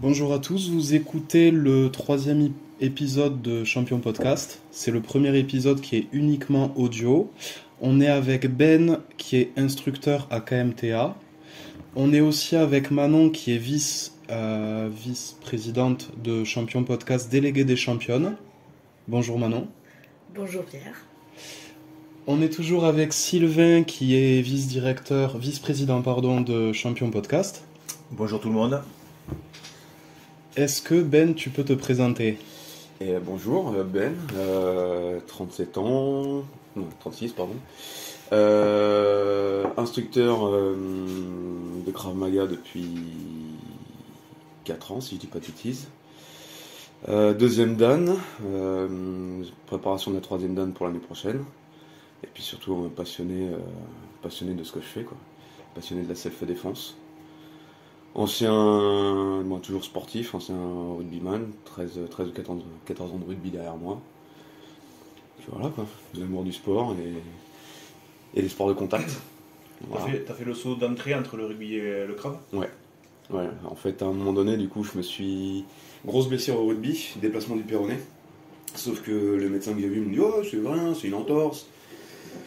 Bonjour à tous, vous écoutez le troisième épisode de Champion Podcast. C'est le premier épisode qui est uniquement audio. On est avec Ben qui est instructeur à KMTA. On est aussi avec Manon qui est vice-présidente de Champion Podcast, déléguée des championnes. Bonjour Manon. Bonjour Pierre. On est toujours avec Sylvain qui est vice-président de Champion Podcast. Bonjour tout le monde. Est-ce que Ben, tu peux te présenter ? Bonjour, Ben, 37 ans, non 36 pardon, instructeur de Krav Maga depuis 4 ans si je dis pas de bêtises, deuxième Dan, préparation de la troisième Dan pour l'année prochaine, et puis surtout passionné de ce que je fais, quoi. Passionné de la self-défense. Moi toujours sportif, ancien rugbyman, 13 ou 14 ans de rugby derrière moi. Puis voilà quoi, l'amour du sport et les sports de contact. Voilà. T'as fait le saut d'entrée entre le rugby et le Krav ? Ouais, en fait à un moment donné du coup je me suis... Grosse blessure au rugby, déplacement du péroné. Sauf que le médecin que j'ai vu me dit « Oh c'est rien, c'est une entorse ».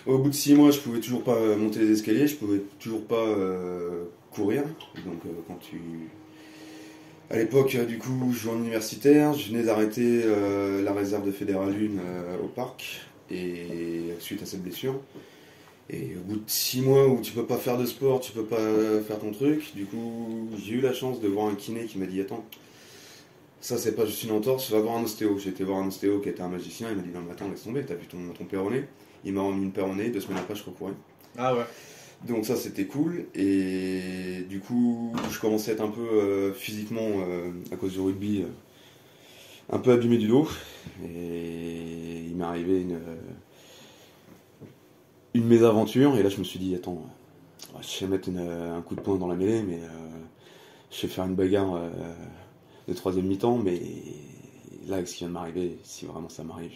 Au bout de 6 mois je pouvais toujours pas monter les escaliers, je pouvais toujours pas... courir, donc à l'époque du coup je jouais en universitaire, je venais d'arrêter la réserve de Fédéral 1 au parc et suite à cette blessure, et au bout de 6 mois où tu peux pas faire de sport, tu peux pas faire ton truc, du coup j'ai eu la chance de voir un kiné qui m'a dit attends, ça c'est pas juste une entorse, va voir un ostéo. J'ai été voir un ostéo qui était un magicien, il m'a dit non mais attends laisse tomber, t'as vu ton péroné, il m'a remis une péroné, 2 semaines après je recourais. Ah ouais. Donc ça c'était cool, et du coup je commençais à être un peu physiquement, à cause du rugby, un peu abîmé du dos, et il m'est arrivé une mésaventure, et là je me suis dit attends, je sais mettre un coup de poing dans la mêlée, mais je sais faire une bagarre de troisième mi-temps, mais là avec ce qui vient de m'arriver, si vraiment ça m'arrive,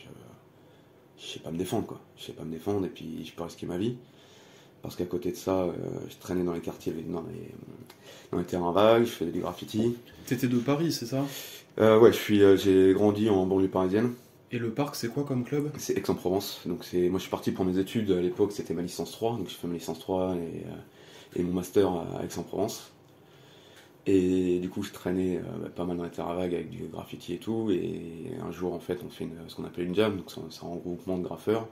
je sais pas me défendre quoi, je sais pas me défendre, et puis je peux risquer ma vie. Parce qu'à côté de ça, je traînais dans les quartiers, dans les terrains vagues, je faisais du graffiti. T'étais de Paris, c'est ça ? Ouais, j'ai grandi en banlieue parisienne. Et le parc, c'est quoi comme club ? C'est Aix-en-Provence. Donc moi, je suis parti pour mes études. À l'époque, c'était ma licence 3. Donc, j'ai fait ma licence 3 et mon master à Aix-en-Provence. Et du coup, je traînais pas mal dans les terrains vagues avec du graffiti et tout. Et un jour, en fait, on fait ce qu'on appelle une jam. Donc, c'est un regroupement de graffeurs.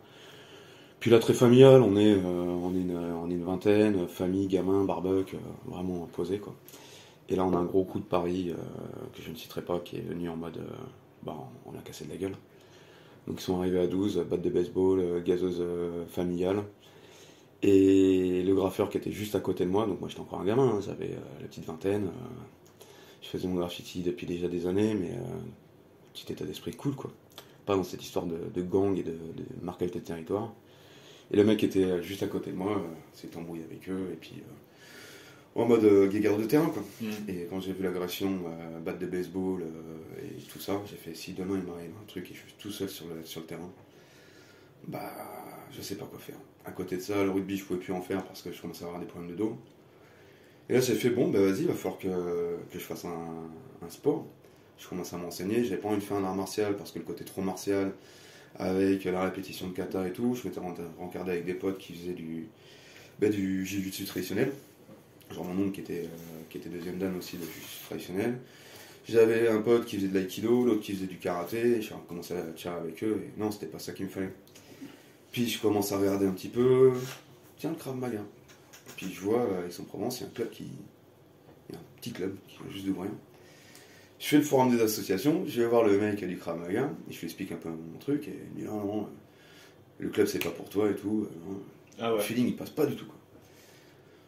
Puis là, très familial, on est une vingtaine, famille, gamins, barbecue, vraiment posé quoi. Et là, on a un gros coup de Paris, que je ne citerai pas, qui est venu en mode, on l'a cassé de la gueule. Donc ils sont arrivés à 12, batte de baseball, gazeuse familiale. Et le graffeur qui était juste à côté de moi, donc moi j'étais encore un gamin, hein, j'avais la petite vingtaine. Je faisais mon graffiti depuis déjà des années, mais petit état d'esprit cool quoi. Pas dans cette histoire de gang et de marquage de territoire. Et le mec était juste à côté de moi, s'est embrouillé avec eux, et puis en mode guéguerre de terrain quoi. Et quand j'ai vu l'agression, batte de baseball et tout ça, j'ai fait si demain il m'arrive un truc et je suis tout seul sur le terrain, je sais pas quoi faire. À côté de ça, le rugby je pouvais plus en faire parce que je commençais à avoir des problèmes de dos. Et là j'ai fait vas-y, il va falloir que je fasse un sport. Je commence à m'enseigner, j'avais pas envie de faire un art martial parce que le côté trop martial, avec la répétition de kata et tout, je m'étais rencardé avec des potes qui faisaient du jiu-jitsu traditionnel, genre mon oncle qui était deuxième dan aussi de jiu-jitsu traditionnel. J'avais un pote qui faisait de l'aïkido, l'autre qui faisait du karaté, et j'ai commencé à tirer avec eux, et non, c'était pas ça qu'il me fallait. Puis je commence à regarder un petit peu, tiens, le Krav Maga. Puis je vois, Aix-en-Provence, il y a un petit club qui vient juste d'ouvrir. Je fais le forum des associations, je vais voir le mec du Krav Maga, et je lui explique un peu mon truc, et il me dit non, le club c'est pas pour toi et tout. Ah ouais. Le feeling il passe pas du tout quoi.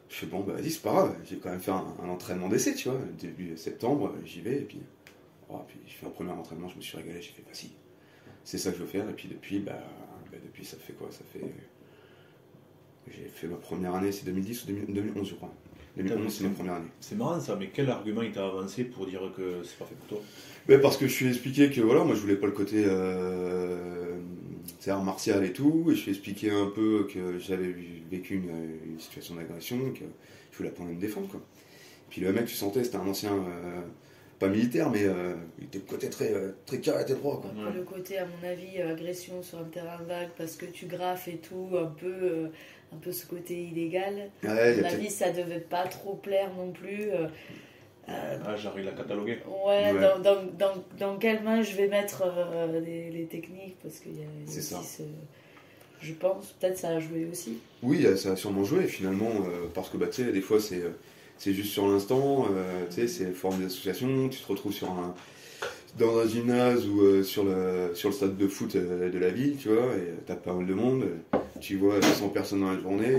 Je fais vas-y c'est pas grave, j'ai quand même fait un entraînement d'essai, tu vois, début septembre, j'y vais, et puis je fais un premier entraînement, je me suis régalé, j'ai fait si, c'est ça que je veux faire, et puis depuis ça fait quoi, j'ai fait ma première année, c'est 2010 ou 2011 je crois. 2011 c'est ma première année. C'est marrant ça, mais quel argument il t'a avancé pour dire que c'est pas fait pour toi ? Parce que je lui ai expliqué que voilà, moi je voulais pas le côté art martial et tout, et je lui ai expliqué un peu que j'avais vécu une situation d'agression, et que je voulais apprendre à me défendre quoi. Puis le mec, tu sentais, c'était un ancien pas militaire, mais il était côté très, très carré et droit. Quoi. Après, le côté, à mon avis, agression sur un terrain vague parce que tu graffes et tout, un peu ce côté illégal. Ouais, À mon avis, ça devait pas trop plaire non plus. J'arrive à cataloguer. Ouais, Ouais. dans quelle main je vais mettre les techniques, parce qu'il y a C'est aussi ça. je pense, peut-être ça a joué aussi. Oui, ça a sûrement joué finalement, parce que bah, tu sais, des fois c'est juste sur l'instant, tu sais, c'est forme d'association, tu te retrouves dans un gymnase ou sur le stade de foot de la ville, tu vois, et t'as pas mal de monde, tu vois 200 personnes dans la journée,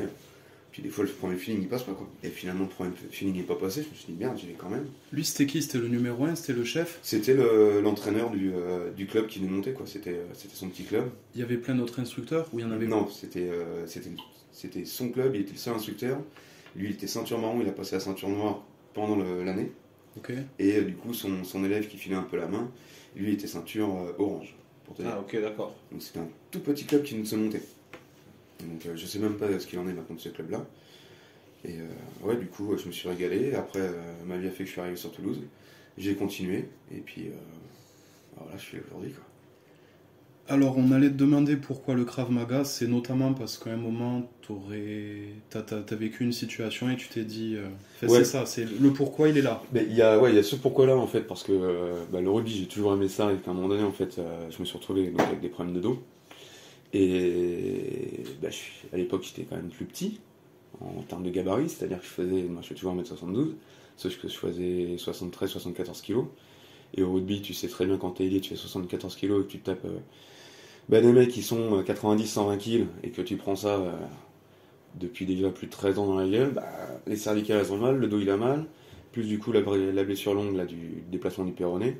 puis des fois le premier feeling il passe pas quoi. Et finalement le premier feeling n'est pas passé, je me suis dit merde, j'y vais quand même. Lui, c'était qui? C'était le numéro 1, c'était le chef? C'était l'entraîneur du club qui nous montait quoi, c'était son petit club. Il y avait plein d'autres instructeurs ou il y en avait Non, c'était son club, il était le seul instructeur. Lui, il était ceinture marron, il a passé la ceinture noire pendant l'année. Ok. Et du coup, son élève qui filait un peu la main, lui, il était ceinture orange. Pour te dire. Ah, ok, d'accord. Donc c'était un tout petit club qui nous se montait. Donc je sais même pas ce qu'il en est maintenant de ce club-là. Et ouais, du coup, je me suis régalé. Après, ma vie a fait que je suis arrivé sur Toulouse. J'ai continué. Et puis, voilà, je suis là aujourd'hui, quoi. Alors, on allait te demander pourquoi le Krav Maga. C'est notamment parce qu'à un moment, t'as vécu une situation et tu t'es dit... Ouais. C'est ça, c'est le pourquoi il est là. Mais il y a ce pourquoi-là, en fait, parce que le rugby, j'ai toujours aimé ça, et qu'à un moment donné, en fait, je me suis retrouvé donc, avec des problèmes de dos. Et à l'époque, j'étais quand même plus petit, en termes de gabarit, c'est-à-dire que je fais toujours 1m72, sauf que je faisais 73-74 kg. Et au rugby, tu sais très bien quand t'es ailier, tu fais 74 kg et que tu tapes des mecs qui sont 90-120 kg et que tu prends ça depuis déjà plus de 13 ans dans la gueule, les cervicales elles ont mal, le dos il a mal, plus du coup la blessure longue là, du déplacement du péroné.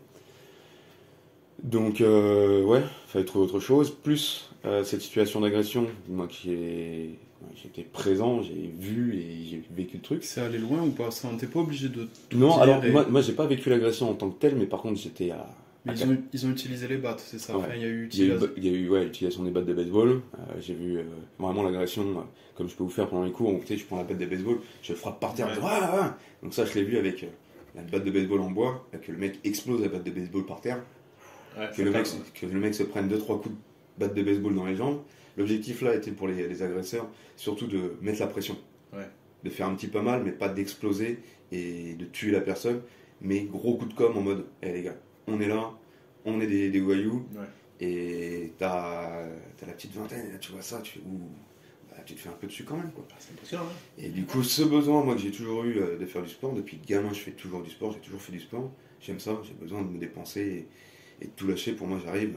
Donc ouais, fallait trouver autre chose, plus cette situation d'agression, moi j'étais présent, j'ai vu et j'ai vécu le truc. C'est allé loin ou pas? T'es pas obligé de tout Non, dire alors et- moi j'ai pas vécu l'agression en tant que telle, mais par contre j'étais à... Mais ils ont utilisé les battes, c'est ça. Ouais. Enfin, il y a eu Il y a eu ouais, l'utilisation des battes de baseball. J'ai vu vraiment l'agression, comme je peux vous faire pendant les cours. Tu sais, je prends la batte de baseball, je frappe par terre. Ouais. Je dis, ah. Donc ça, je l'ai vu avec la batte de baseball en bois, que le mec explose la batte de baseball par terre, Ouais, que le mec se prenne 2-3 coups de batte de baseball dans les jambes. L'objectif là était pour les agresseurs, surtout de mettre la pression. Ouais. De faire un petit peu mal, mais pas d'exploser et de tuer la personne. Mais gros coup de com' en mode, les gars, on est là. On est des voyous, Ouais. et t'as la petite vingtaine, et là tu vois ça, tu te fais un peu dessus quand même, quoi. C'est impressionnant, hein. Et du coup, ce besoin, moi, que j'ai toujours eu de faire du sport, depuis gamin, je fais toujours du sport, j'ai toujours fait du sport, j'aime ça, j'ai besoin de me dépenser et de tout lâcher, pour moi, j'arrive.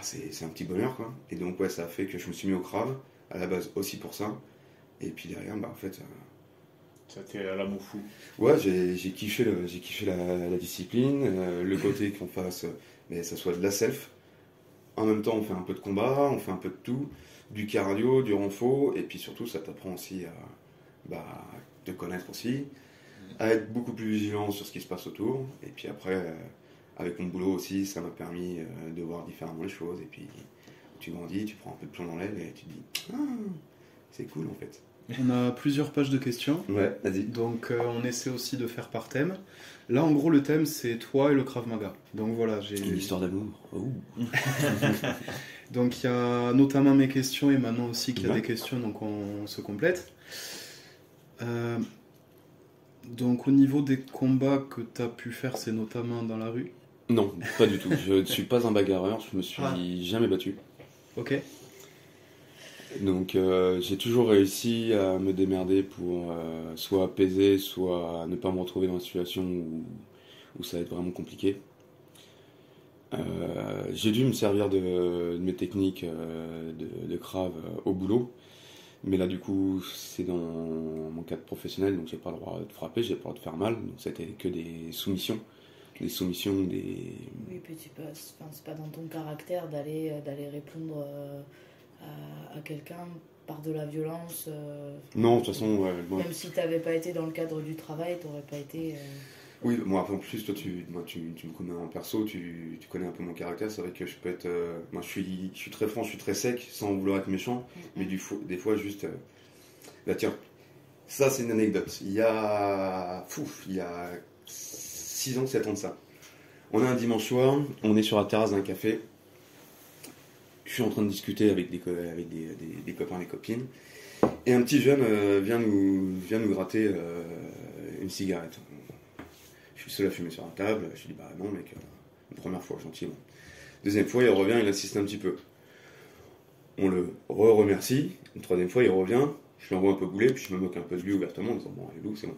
C'est un petit bonheur, quoi. Et donc, ouais, ça a fait que je me suis mis au Krav, à la base aussi pour ça, et puis derrière, en fait. C'était à l'amour fou. Ouais, j'ai kiffé la discipline, le côté qu'on fasse, mais ça soit de la self. En même temps, on fait un peu de combat, on fait un peu de tout, du cardio, du renfo, et puis surtout, ça t'apprend aussi à te connaître aussi, à être beaucoup plus vigilant sur ce qui se passe autour. Et puis après, avec mon boulot aussi, ça m'a permis de voir différemment les choses. Et puis, tu grandis, tu prends un peu de plomb dans l'aile et tu te dis, c'est cool en fait. On a plusieurs pages de questions. Ouais, vas-y. Donc on essaie aussi de faire par thème. Là en gros le thème c'est toi et le Krav Maga. Donc voilà, j'ai Une histoire d'amour. Oh. Donc il y a notamment mes questions et Manon aussi qui a Ouais. des questions, donc on se complète. Donc au niveau des combats que tu as pu faire, c'est notamment dans la rue. Non, pas du tout. Je ne suis pas un bagarreur, je me suis jamais battu. Ok. Donc j'ai toujours réussi à me démerder pour soit apaiser, soit ne pas me retrouver dans une situation où ça va être vraiment compliqué. J'ai dû me servir de mes techniques de Krav au boulot, mais là du coup c'est dans mon cadre professionnel, donc j'ai pas le droit de frapper, j'ai pas le droit de faire mal, donc c'était que des soumissions. Des soumissions, des... Oui, puis c'est pas dans ton caractère d'aller répondre à quelqu'un par de la violence. Non, de toute façon, moi, Même si t'avais pas été dans le cadre du travail, t'aurais pas été. oui, moi en plus, toi, tu me connais en perso, tu connais un peu mon caractère. C'est vrai que je peux être. Moi, je suis très franc, je suis très sec, sans vouloir être méchant, mais des fois, juste. Là, tiens, ça, c'est une anecdote. Il y a 6 ans, 7 ans de ça. On a un dimanche soir, on est sur la terrasse d'un café. Je suis en train de discuter avec des copains et des copines. Et un petit jeune vient nous gratter une cigarette. Je suis seul à fumer sur la table. Je lui dis bah non mec, une première fois gentiment. Deuxième fois il revient, il insiste un petit peu. On le remercie. Une troisième fois il revient, je l'envoie un peu bouler, puis je me moque un peu de lui ouvertement en disant bon allez Lou c'est bon.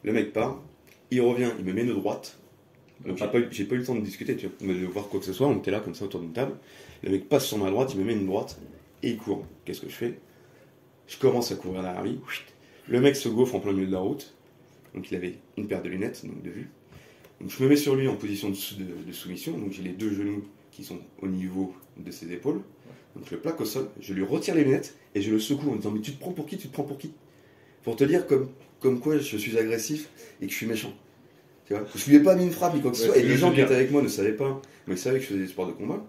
Le mec part, il revient, il me met une droite. Donc j'ai pas eu le temps de discuter, tu vois, de voir quoi que ce soit, on était là comme ça autour d'une table. Le mec passe sur ma droite, il me met une droite et il court. Qu'est-ce que je fais? Je commence à courir derrière lui. Le mec se gaufre en plein milieu de la route. Donc il avait une paire de lunettes, donc de vue. Donc je me mets sur lui en position de soumission. Donc j'ai les deux genoux qui sont au niveau de ses épaules. Donc je le plaque au sol, je lui retire les lunettes et je le secoue en disant mais tu te prends pour qui? Tu te prends pour qui? Pour te dire comme quoi je suis agressif et que je suis méchant. Tu vois, je lui ai pas mis une frappe ni quoi que ce soit. Et les gens qui étaient avec moi ne savaient pas, mais ils savaient que je faisais des sports de combat.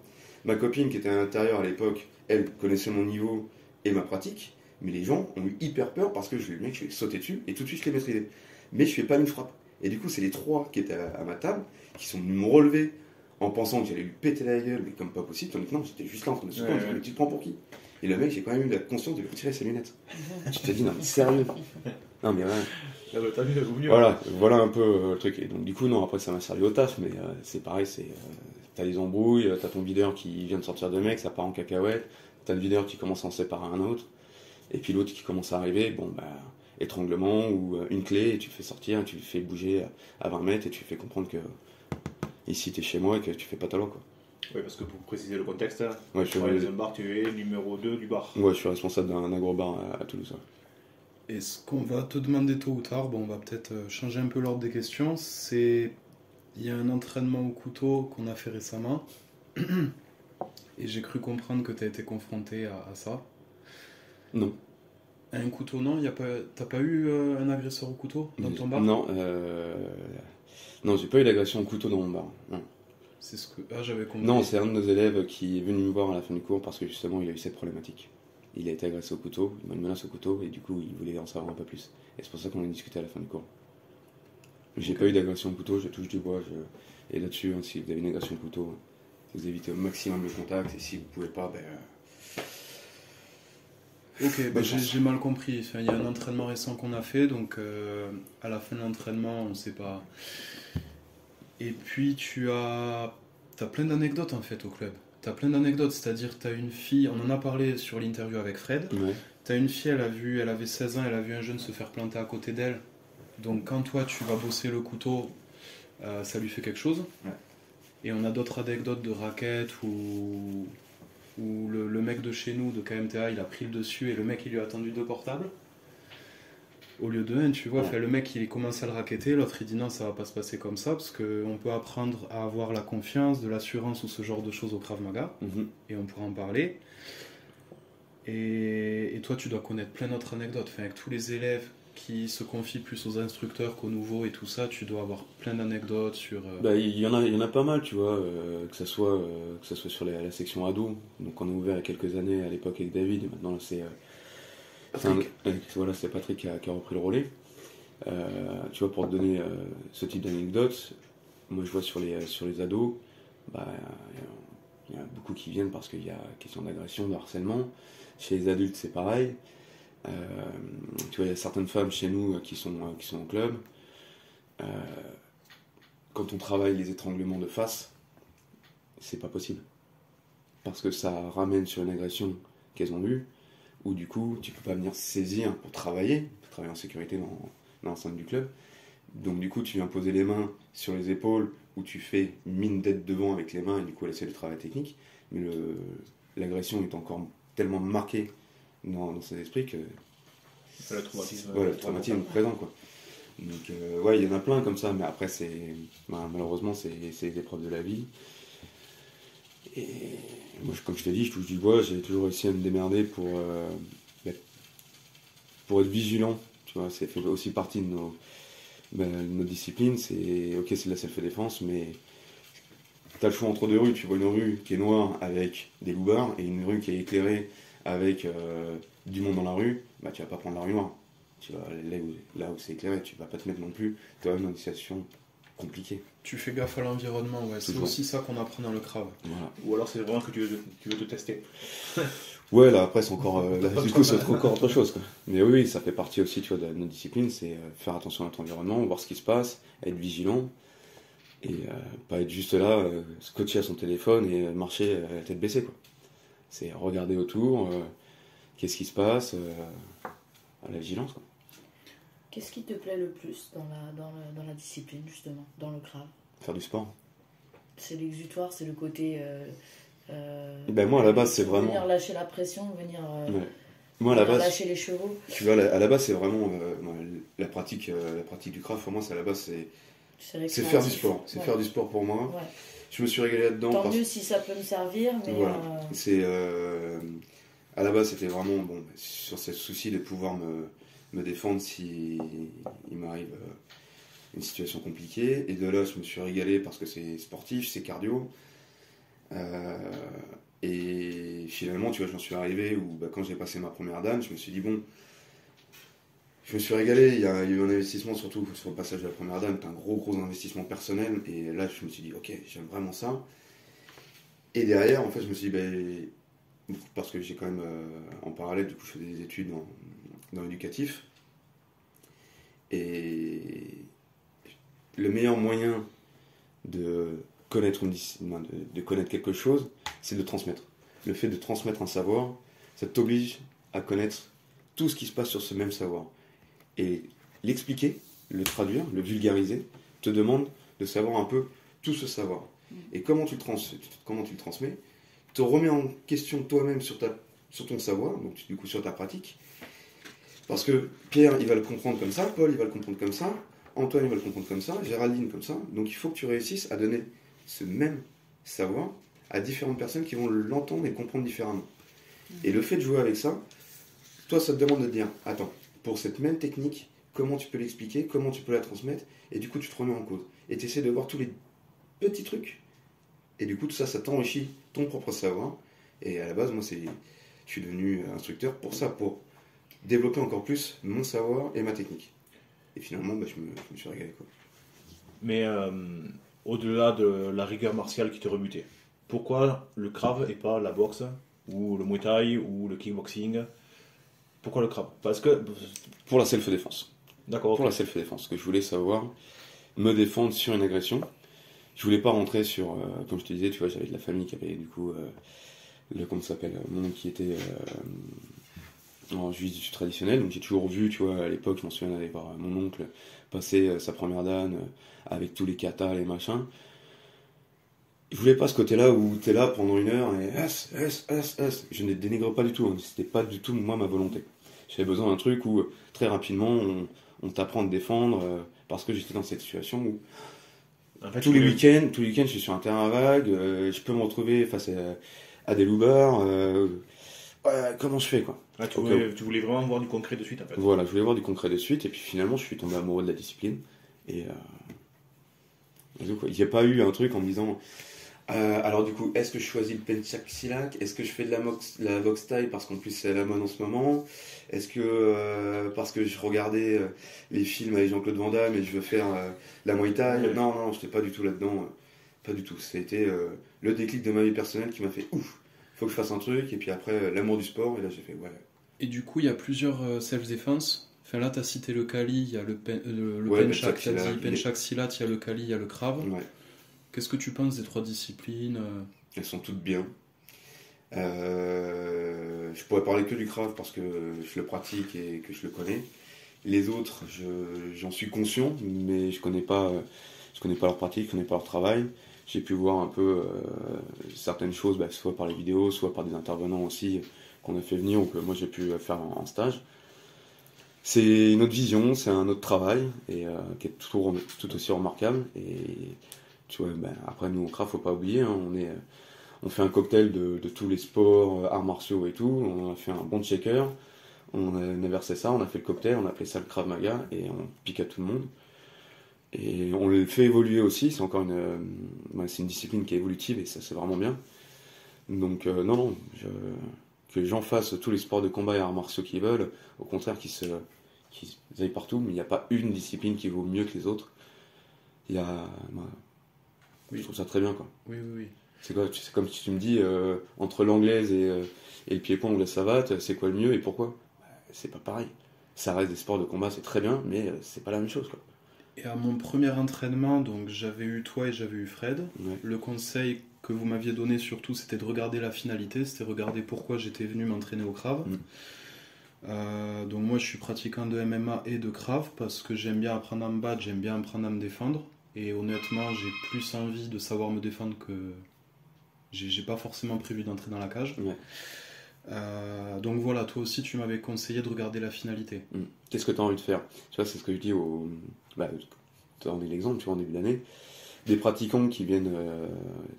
Ma copine qui était à l'intérieur à l'époque, elle connaissait mon niveau et ma pratique. Mais les gens ont eu hyper peur parce que je lui ai sauté dessus et tout de suite je l'ai maîtrisé. Mais je lui ai pas mis une frappe. Et du coup, c'est les trois qui étaient à ma table qui sont venus me relever en pensant que j'allais lui péter la gueule, mais comme pas possible. Tandis que non, j'étais juste là en train de se prendre. Tu te prends pour qui? Et le mec, j'ai quand même eu la conscience de lui retirer ses lunettes. Je te dis, non, mais sérieux. Non, mais ouais. Voilà un peu le truc. Et donc, du coup, non, après, ça m'a servi au taf, mais c'est pareil, t'as des embrouilles, t'as ton videur qui vient de sortir de mec, ça part en cacahuète, t'as le videur qui commence à en séparer un autre. Et puis l'autre qui commence à arriver, bon bah, étranglement ou une clé, et tu le fais sortir, et tu le fais bouger à 20 mètres, et tu lui fais comprendre que ici t'es chez moi et que tu fais pas ta loi quoi. Oui, parce que pour préciser le contexte, ouais, dans un bar, tu es numéro 2 du bar. Ouais, je suis responsable d'un gros bar à Toulouse. Ouais. Et ce qu'on va te demander tôt ou tard, bon, on va peut-être changer un peu l'ordre des questions, c'est il y a un entraînement au couteau qu'on a fait récemment, et j'ai cru comprendre que tu as été confronté à ça. Non. Un couteau, non? T'as pas eu un agresseur au couteau dans ton bar? Non, non, j'ai pas eu d'agression au couteau dans mon bar. Non. C'est ce que j'avais compris. Non, c'est un de nos élèves qui est venu me voir à la fin du cours parce que justement il a eu cette problématique. Il a été agressé au couteau, il m'a une menace au couteau et du coup il voulait en savoir un peu plus. Et c'est pour ça qu'on a discuté à la fin du cours. J'ai pas eu d'agression au couteau, je touche du bois. Et là-dessus, hein, si vous avez une agression au couteau, vous évitez au maximum le contact et si vous pouvez pas, Ok, bah j'ai mal compris. Enfin, il y a un entraînement récent qu'on a fait, donc à la fin de l'entraînement, on sait pas. Et puis tu as plein d'anecdotes en fait au club. Tu as plein d'anecdotes, c'est-à-dire tu as une fille, on en a parlé sur l'interview avec Fred. Ouais. Tu as une fille, elle avait 16 ans, elle a vu un jeune se faire planter à côté d'elle. Donc quand toi tu vas bosser le couteau, ça lui fait quelque chose. Ouais. Et on a d'autres anecdotes de raquettes où le mec de chez nous, de KMTA, il a pris le dessus et le mec il lui a tendu 2 portables au lieu de 1, tu vois. Ouais. Enfin, le mec il commence à le raqueter, l'autre il dit non, ça va pas se passer comme ça parce qu'on peut apprendre à avoir la confiance, de l'assurance ou ce genre de choses au Krav Maga, et on pourra en parler. Et toi tu dois connaître plein d'autres anecdotes, enfin, avec tous les élèves qui se confient plus aux instructeurs qu'aux nouveaux et tout ça, tu dois avoir plein d'anecdotes sur... il y en a pas mal, tu vois, que ça soit sur la section ado. Donc on a ouvert il y a quelques années à l'époque avec David, et maintenant c'est Patrick qui a repris le relais. Tu vois, pour te donner ce type d'anecdote, moi je vois sur les ados, il y a beaucoup qui viennent parce qu'il y a question d'agression, de harcèlement. Chez les adultes c'est pareil. Tu vois, il y a certaines femmes chez nous qui sont au club. Quand on travaille les étranglements de face, c'est pas possible. Parce que ça ramène sur une agression qu'elles ont eue, où du coup, tu peux pas venir saisir pour travailler en sécurité dans l'enceinte du club. Donc du coup, tu viens poser les mains sur les épaules, où tu fais mine d'être devant avec les mains, et du coup, elle essaie le travail technique. Mais l'agression est encore tellement marquée dans ses esprits que c'est le traumatisme. Ouais, le traumatisme présent quoi. Donc ouais, il y en a plein comme ça, mais après malheureusement c'est les épreuves de la vie. Et moi, comme je t'ai dit, je touche du bois, j'ai toujours réussi à me démerder pour être vigilant. Tu vois, c'est fait aussi partie de nos disciplines. C'est ok, c'est de la self-défense, mais t'as le choix entre 2 rues. Tu vois une rue qui est noire avec des loupards et une rue qui est éclairée avec du monde dans la rue, tu vas pas prendre la rue noire. Tu vas là où c'est éclairé, tu vas pas te mettre non plus toi-même dans une situation compliqué. Tu fais gaffe à l'environnement, ouais. C'est Toujours. aussi ça qu'on apprend dans le Krav. Voilà. Ou alors c'est vraiment que tu veux te tester. Ouais, là après c'est encore, là, du coup c'est encore autre chose, quoi. Mais oui, ça fait partie aussi, tu vois, de notre discipline, c'est faire attention à notre environnement, voir ce qui se passe, être vigilant, et pas être juste là, scotché à son téléphone et marcher la tête baissée, quoi. C'est regarder autour, qu'est-ce qui se passe, à la vigilance, quoi. Qu'est-ce qui te plaît le plus dans la discipline, justement, dans le Krav? Faire du sport. C'est l'exutoire, c'est le côté... Ben moi à la base c'est vraiment... Venir lâcher la pression, venir Ouais. Moi à la base, lâcher les chevaux. tu vois, à la base c'est vraiment la pratique du Krav pour moi, c'est à la base c'est faire du sport, c'est Ouais. faire du sport pour moi. Ouais. Je me suis régalé là-dedans. Tant mieux si ça peut me servir, mais Voilà. C'est à la base c'était vraiment bon sur ce souci de pouvoir me défendre si il m'arrive une situation compliquée, et de là je me suis régalé parce que c'est sportif, c'est cardio. Et finalement, tu vois, j'en suis arrivé où quand j'ai passé ma première dan, je me suis dit bon, je me suis régalé. Il y a eu un investissement surtout sur le passage de la première dan, un gros investissement personnel. Et là, je me suis dit ok, j'aime vraiment ça. Et derrière, en fait, je me suis dit parce que j'ai quand même en parallèle, du coup, je faisais des études dans l'éducatif. Et le meilleur moyen de connaître de connaître quelque chose, c'est de transmettre. Le fait de transmettre un savoir, ça t'oblige à connaître tout ce qui se passe sur ce même savoir. Et l'expliquer, le traduire, le vulgariser, te demande de savoir un peu tout ce savoir. Et comment tu le transmets, te remets en question toi-même sur ton savoir, donc du coup sur ta pratique. Parce que Pierre, il va le comprendre comme ça, Paul, il va le comprendre comme ça, Antoine, il va le comprendre comme ça, Géraldine comme ça. Donc il faut que tu réussisses à donner ce même savoir à différentes personnes qui vont l'entendre et comprendre différemment. Et le fait de jouer avec ça, toi, ça te demande de te dire, attends, pour cette même technique, comment tu peux l'expliquer, comment tu peux la transmettre, et du coup, tu te remets en cause. Et tu essaies de voir tous les petits trucs, et du coup, tout ça, ça t'enrichit ton propre savoir. Et à la base, moi, je suis devenu instructeur pour ça, pour développer encore plus mon savoir et ma technique. Et finalement, je me suis régalé, quoi. Mais au-delà de la rigueur martiale qui te rebutait, pourquoi le Krav et pas la boxe, ou le Muay Thai, ou le kickboxing? Pourquoi le Krav? Parce que... Pour la self-défense. D'accord, Pour la self-défense, que je voulais savoir me défendre sur une agression. Je voulais pas rentrer sur, comme je te disais, tu vois, j'avais de la famille qui avait du coup, mon oncle qui était en juif traditionnel, donc j'ai toujours vu, tu vois, à l'époque, je m'en souviens d'aller voir mon oncle passer sa première dan avec tous les katas, les machins. Je voulais pas ce côté-là où t'es là pendant une heure et je ne dénigre pas du tout, hein. C'était pas du tout moi ma volonté. J'avais besoin d'un truc où très rapidement on t'apprend à te défendre parce que j'étais dans cette situation où en fait, tous les week-ends je suis sur un terrain vague, je peux me retrouver face à des loupards. Comment je fais, quoi. Ah, tu voulais vraiment voir du concret de suite, en fait. Voilà, je voulais voir du concret de suite, et puis finalement je suis tombé amoureux de la discipline. Et donc, il n'y a pas eu un truc en me disant alors du coup, est-ce que je choisis le Penchak Silat? Est-ce que je fais de la boxe Thai parce qu'en plus c'est à la mode en ce moment? Est-ce que parce que je regardais les films avec Jean-Claude Van Damme et je veux faire la Muay Thai? Non, je n'étais pas du tout là-dedans. Pas du tout. C'était le déclic de ma vie personnelle qui m'a fait ouf, faut que je fasse un truc, et puis après l'amour du sport, et là j'ai fait ouais. Et du coup, il y a plusieurs self-défense. Enfin, là, tu as cité le Kali, il y a le Ouais, Penchak, tu as Silat, dit Penchak Silat, il y a le Kali, il y a le Krav. Ouais. Qu'est-ce que tu penses des trois disciplines? Elles sont toutes bien. Je pourrais parler que du Krav parce que je le pratique et que je le connais. Les autres, j'en suis conscient, mais je connais pas leur pratique, je connais pas leur travail. J'ai pu voir un peu certaines choses, soit par les vidéos, soit par des intervenants aussi qu'on a fait venir ou que moi j'ai pu faire en stage. C'est une autre vision, c'est un autre travail et qui est tout aussi remarquable. Et tu vois, après nous au Krav, faut pas oublier, hein, on fait un cocktail de tous les sports, arts martiaux et tout. On a fait un bon shaker, on a versé ça, on a fait le cocktail, on a appelé ça le Krav Maga et on pique à tout le monde. Et on le fait évoluer aussi, c'est encore c'est une discipline qui est évolutive et ça c'est vraiment bien. Donc que les gens fassent tous les sports de combat et arts martiaux qu'ils veulent, au contraire qu'ils aillent partout, mais il n'y a pas une discipline qui vaut mieux que les autres. il y a... Moi, Oui. je trouve ça très bien, quoi. Oui, oui, oui. C'est comme si tu me dis, entre l'anglaise et le pied-point ou la savate, c'est quoi le mieux et pourquoi? C'est pas pareil. Ça reste des sports de combat, c'est très bien, mais c'est pas la même chose, quoi. Et à mon premier entraînement, donc j'avais eu toi et j'avais eu Fred. Ouais. Le conseil que vous m'aviez donné surtout, c'était de regarder la finalité, c'était regarder pourquoi j'étais venu m'entraîner au Krav. Donc moi je suis pratiquant de MMA et de Krav parce que j'aime bien apprendre à me battre, j'aime bien apprendre à me défendre. Et honnêtement, j'ai plus envie de savoir me défendre que... J'ai pas forcément prévu d'entrer dans la cage. Ouais. Donc voilà, toi aussi tu m'avais conseillé de regarder la finalité. Qu'est-ce que tu as envie de faire? Tu vois, c'est ce que je dis au... tu en es l'exemple, tu vois, en début d'année. Des pratiquants qui viennent,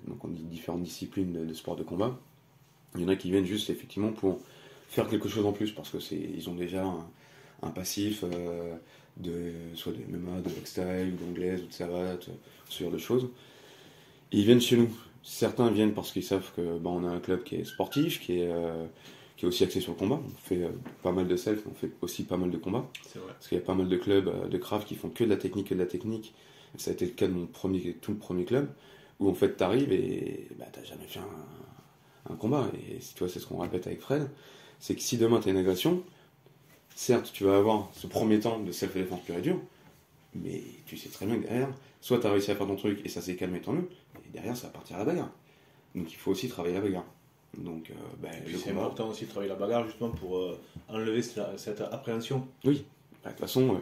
donc on dit différentes disciplines de sport de combat. Il y en a qui viennent juste effectivement pour faire quelque chose en plus, parce que ils ont déjà un passif soit de MMA, de boxe thaï, ou d'anglaise, ou de savate, ce genre de choses. Et ils viennent chez nous. Certains viennent parce qu'ils savent que on a un club qui est sportif, qui est aussi axé sur le combat. On fait pas mal de self, on fait aussi pas mal de combats. C'est vrai. Parce qu'il y a pas mal de clubs de Krav qui font que de la technique. Ça a été le cas de tout le premier club, où en fait t'arrives et t'as jamais fait un combat. Et tu vois, c'est ce qu'on répète avec Fred, c'est que si demain t'as une agression, certes tu vas avoir ce premier temps de self-défense pur et dur, mais tu sais très bien que derrière, soit t'as réussi à faire ton truc et ça s'est calmé, tant mieux, et derrière ça va partir à la bagarre. Donc il faut aussi travailler la bagarre. Donc le C'est combat... important aussi de travailler la bagarre justement pour enlever cette appréhension. Oui, de toute façon.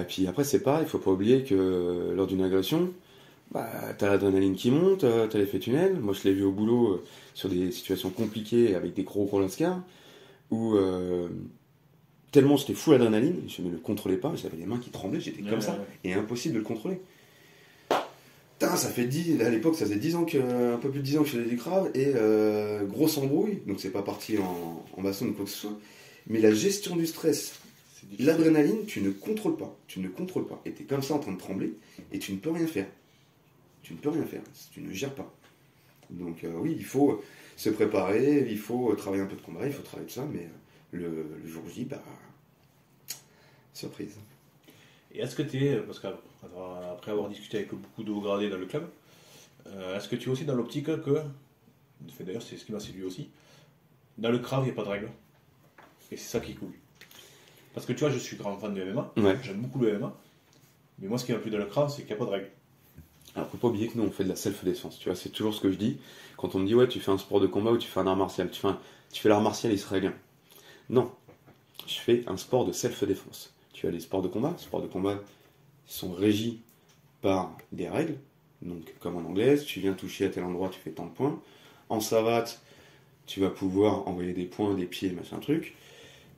Puis après, c'est pareil, il faut pas oublier que lors d'une agression, t'as l'adrénaline qui monte, t'as l'effet tunnel. Moi, je l'ai vu au boulot sur des situations compliquées avec des gros lascars, où tellement j'étais fou d'adrénaline, je ne le contrôlais pas, j'avais les mains qui tremblaient, j'étais comme ça, et impossible de le contrôler. Putain, à l'époque, ça faisait 10 ans un peu plus de 10 ans que je faisais du Krav, et grosse embrouille, donc c'est pas parti en baston ou quoi que ce soit, mais la gestion du stress, l'adrénaline, tu ne contrôles pas. Et tu es comme ça en train de trembler et tu ne peux rien faire. Tu ne gères pas. Donc oui, il faut se préparer, il faut travailler un peu de combat, il faut travailler tout ça, mais le jour J, surprise. Et est-ce que parce qu'après avoir discuté avec beaucoup de hauts gradés dans le club, est-ce que tu es aussi dans l'optique que, d'ailleurs c'est ce qui m'a séduit aussi, dans le Krav il n'y a pas de règles. Et c'est ça qui est cool. Parce que tu vois, je suis grand fan de MMA, Ouais. J'aime beaucoup le MMA, mais moi ce qui m'a plu dans le Krav, c'est qu'il n'y a pas de règles. Alors, faut pas oublier que nous, on fait de la self-défense. Tu vois, c'est toujours ce que je dis. Quand on me dit, ouais, tu fais un sport de combat ou tu fais un art martial, tu fais l'art martial israélien. Non. Je fais un sport de self-défense. Tu as les sports de combat. Les sports de combat sont régis par des règles. Donc, comme en anglaise, tu viens toucher à tel endroit, tu fais tant de points. En savate, tu vas pouvoir envoyer des points, des pieds, machin truc.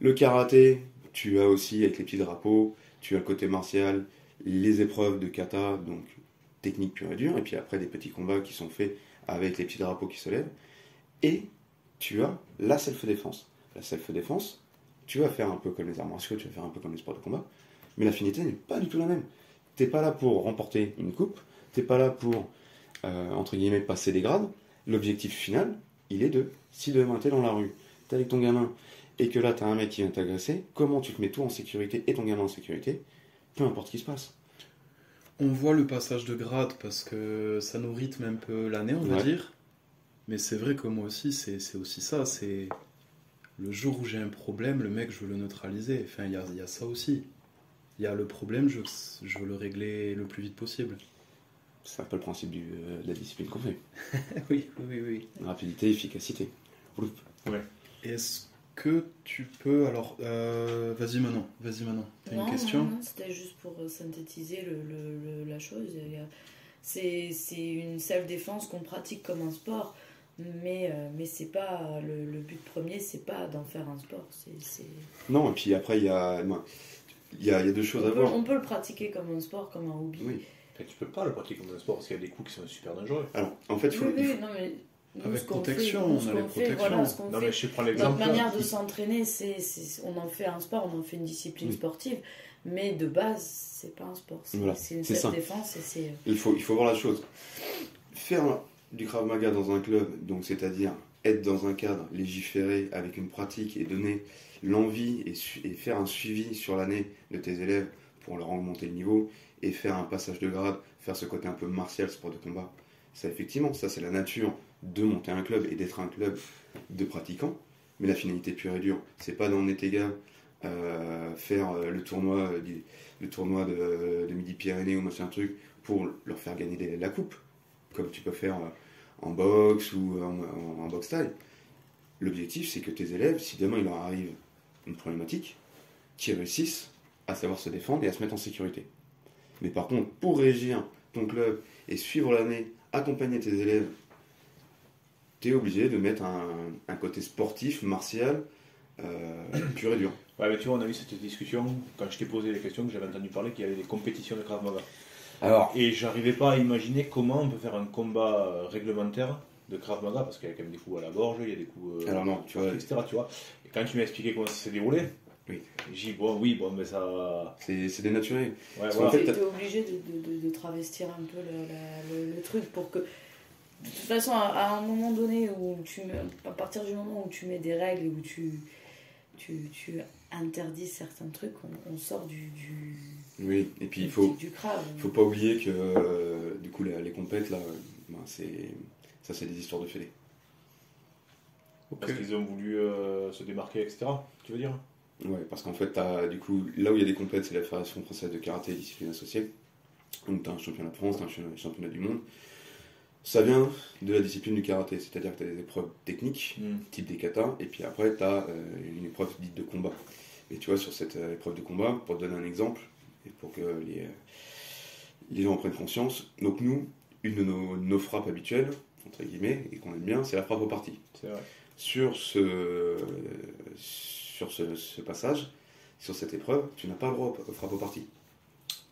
Le karaté, tu as aussi, avec les petits drapeaux, tu as le côté martial, les épreuves de kata, donc technique pure et dure, et puis après des petits combats qui sont faits avec les petits drapeaux qui se lèvent. Et tu as la self-défense. La self-défense, tu vas faire un peu comme les arts martiaux, tu vas faire un peu comme les sports de combat, mais la finalité n'est pas du tout la même. T'es pas là pour remporter une coupe, t'es pas là pour, entre guillemets, passer des grades. L'objectif final, il est si demain t'es dans la rue, t'es avec ton gamin, et que là t'as un mec qui vient t'agresser, comment tu te mets toi en sécurité et ton gamin en sécurité, peu importe ce qui se passe. On voit le passage de grade parce que ça nous rythme un peu l'année, on va dire. Mais c'est vrai que moi aussi, c'est aussi ça. C'est le jour où j'ai un problème, le mec, je veux le neutraliser. Enfin, il y a ça aussi. Il y a le problème, je veux le régler le plus vite possible. C'est un peu le principe de la discipline qu'on fait. Oui. Rapidité, efficacité. Ouais. Est-ce que tu peux... Alors, vas-y Manon. T'as une question ? Non, c'était juste pour synthétiser la chose. C'est une self-défense qu'on pratique comme un sport, mais c'est pas le but premier, c'est pas d'en faire un sport. Non, et puis après, il y a deux choses à voir. On peut le pratiquer comme un sport, comme un hobby. Oui. Et tu peux pas le pratiquer comme un sport parce qu'il y a des coups qui sont super dangereux. Alors, en fait, Non, mais nous, avec ce qu'on protection, fait, on a les protections. voilà, ce qu'on Non fait. mais je prends l'exemple. Notre manière de s'entraîner, on en fait un sport, on en fait une discipline sportive, mais de base, c'est pas un sport. C'est une self-défense et c'est... Il faut voir la chose. Faire du Krav Maga dans un club, donc c'est-à-dire être dans un cadre légiféré avec une pratique et donner l'envie et faire un suivi sur l'année de tes élèves pour leur augmenter le niveau et faire un passage de grade, faire ce côté un peu martial, sport de combat. Ça, effectivement, ça c'est la nature de monter un club et d'être un club de pratiquants. Mais la finalité pure et dure, c'est pas dans tes gars faire le tournoi de Midi-Pyrénées ou machin truc pour leur faire gagner la coupe, comme tu peux faire en boxe ou en boxe taille. L'objectif, c'est que tes élèves, si demain il leur arrive une problématique, qu'ils réussissent à savoir se défendre et à se mettre en sécurité. Mais par contre, pour régir ton club et suivre l'année, accompagner tes élèves, tu es obligé de mettre un côté sportif, martial, pur et dur. Ouais, mais tu vois, on a eu cette discussion quand je t'ai posé les questions, que j'avais entendu parler qu'il y avait des compétitions de Krav Maga. Alors, Et j'arrivais pas à imaginer comment on peut faire un combat réglementaire de Krav Maga, parce qu'il y a quand même des coups à la gorge, il y a des coups alors non, tu vois, etc. Tu vois. Et quand tu m'as expliqué comment ça s'est déroulé, oui. j'ai dit bon, mais ça. C'est dénaturé. Ouais, Parce voilà. qu'en fait, Tu es obligé de travestir un peu le truc pour que. De toute façon, à un moment donné, à partir du moment où tu mets des règles et où tu interdis certains trucs, on sort du oui, et puis il faut Krav. pas oublier que du coup les compètes là, ben, c'est des histoires de fédé. Parce qu'ils ont voulu se démarquer, etc. Tu veux dire? Ouais, parce qu'en fait, du coup, là où il y a des compètes, c'est la Fédération française de karaté et discipline associée. Donc tu as un championnat de France, tu as un championnat du monde. Ça vient de la discipline du karaté, c'est-à-dire que tu as des épreuves techniques, type des katas, et puis après tu as une épreuve dite de combat. Et tu vois, sur cette épreuve de combat, pour te donner un exemple, et pour que les gens en prennent conscience, donc nous, une de nos frappes habituelles, entre guillemets, et qu'on aime bien, c'est la frappe au parti. C'est vrai. Sur ce passage, sur cette épreuve, tu n'as pas le droit aux frappes au parti.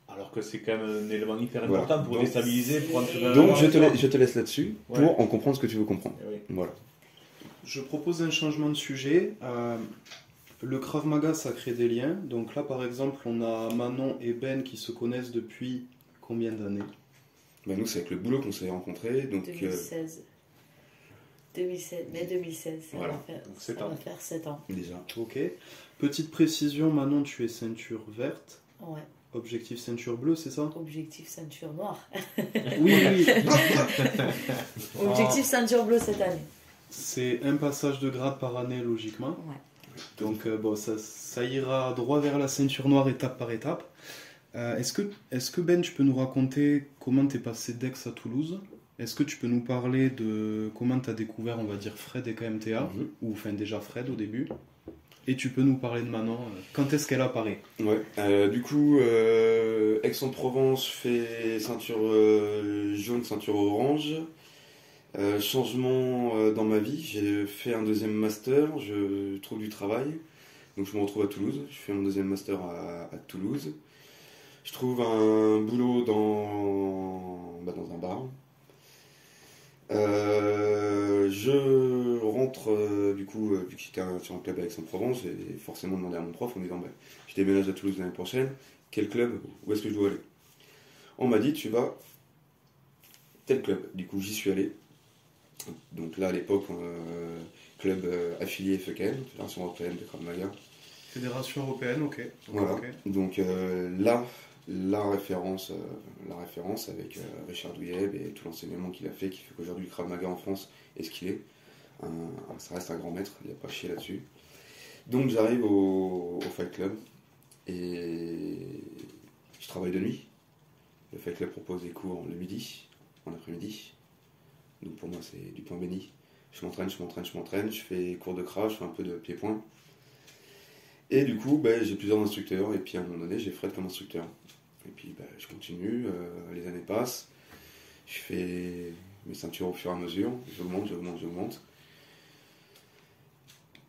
Alors que c'est quand même un élément hyper Voilà. important pour Donc, déstabiliser, pour entrer dans Donc je la- te laisse là-dessus Ouais. pour en comprendre ce que tu veux comprendre. Eh oui. Voilà. Je propose un changement de sujet. Le Krav Maga, ça crée des liens. Donc là, par exemple, on a Manon et Ben qui se connaissent depuis combien d'années? Bah, nous, c'est avec le boulot qu'on s'est rencontrés. Donc, 2016. 2016, ça Voilà. va faire, Donc, ça 7 ans. va faire 7 ans. déjà. Ok. Petite précision, Manon, tu es ceinture verte. Ouais. Objectif ceinture bleue, c'est ça? Objectif ceinture noire. Oui, oui. Objectif ceinture bleue cette année. C'est un passage de grade par année, logiquement. Ouais. Donc bon, ça ira droit vers la ceinture noire étape par étape. Est-ce que Ben, tu peux nous raconter comment t'es passé d'Aix à Toulouse? Est-ce que tu peux nous parler de comment t'as découvert, on va dire, Fred et KMTA? Ou enfin déjà Fred au début. Et tu peux nous parler de Manon. Quand est-ce qu'elle apparaît? Ouais. Du coup, Aix-en-Provence fait ceinture jaune, ceinture orange. Changement dans ma vie. J'ai fait un deuxième master. Je trouve du travail. Donc je me retrouve à Toulouse. Je fais mon deuxième master à Toulouse. Je trouve un boulot dans un bar. Je rentre, du coup, vu que j'étais sur un club à Aix-en-Provence, j'ai forcément demandé à mon prof en me disant je déménage à Toulouse l'année prochaine, quel club, où est-ce que je dois aller? On m'a dit tu vas tel club. Du coup, j'y suis allé. Donc là, à l'époque, club affilié FEKN, Fédération Européenne de Krav Maga. Fédération Européenne, ok. Voilà. Ok. Donc là, la référence avec Richard Douyeb et tout l'enseignement qu'il a fait, qui fait qu'aujourd'hui le Krav Maga en France est ce qu'il est. Ça reste un grand maître, il n'y a pas à chier là-dessus. Donc j'arrive au Fight Club et je travaille de nuit. Le Fight Club propose des cours le midi, en après-midi. Donc pour moi c'est du pain béni. Je m'entraîne, je fais cours de Krav, je fais un peu de pied-point. Et du coup, j'ai plusieurs instructeurs, et puis à un moment donné, j'ai Fred comme instructeur. Et puis je continue, les années passent, je fais mes ceintures au fur et à mesure, j'augmente.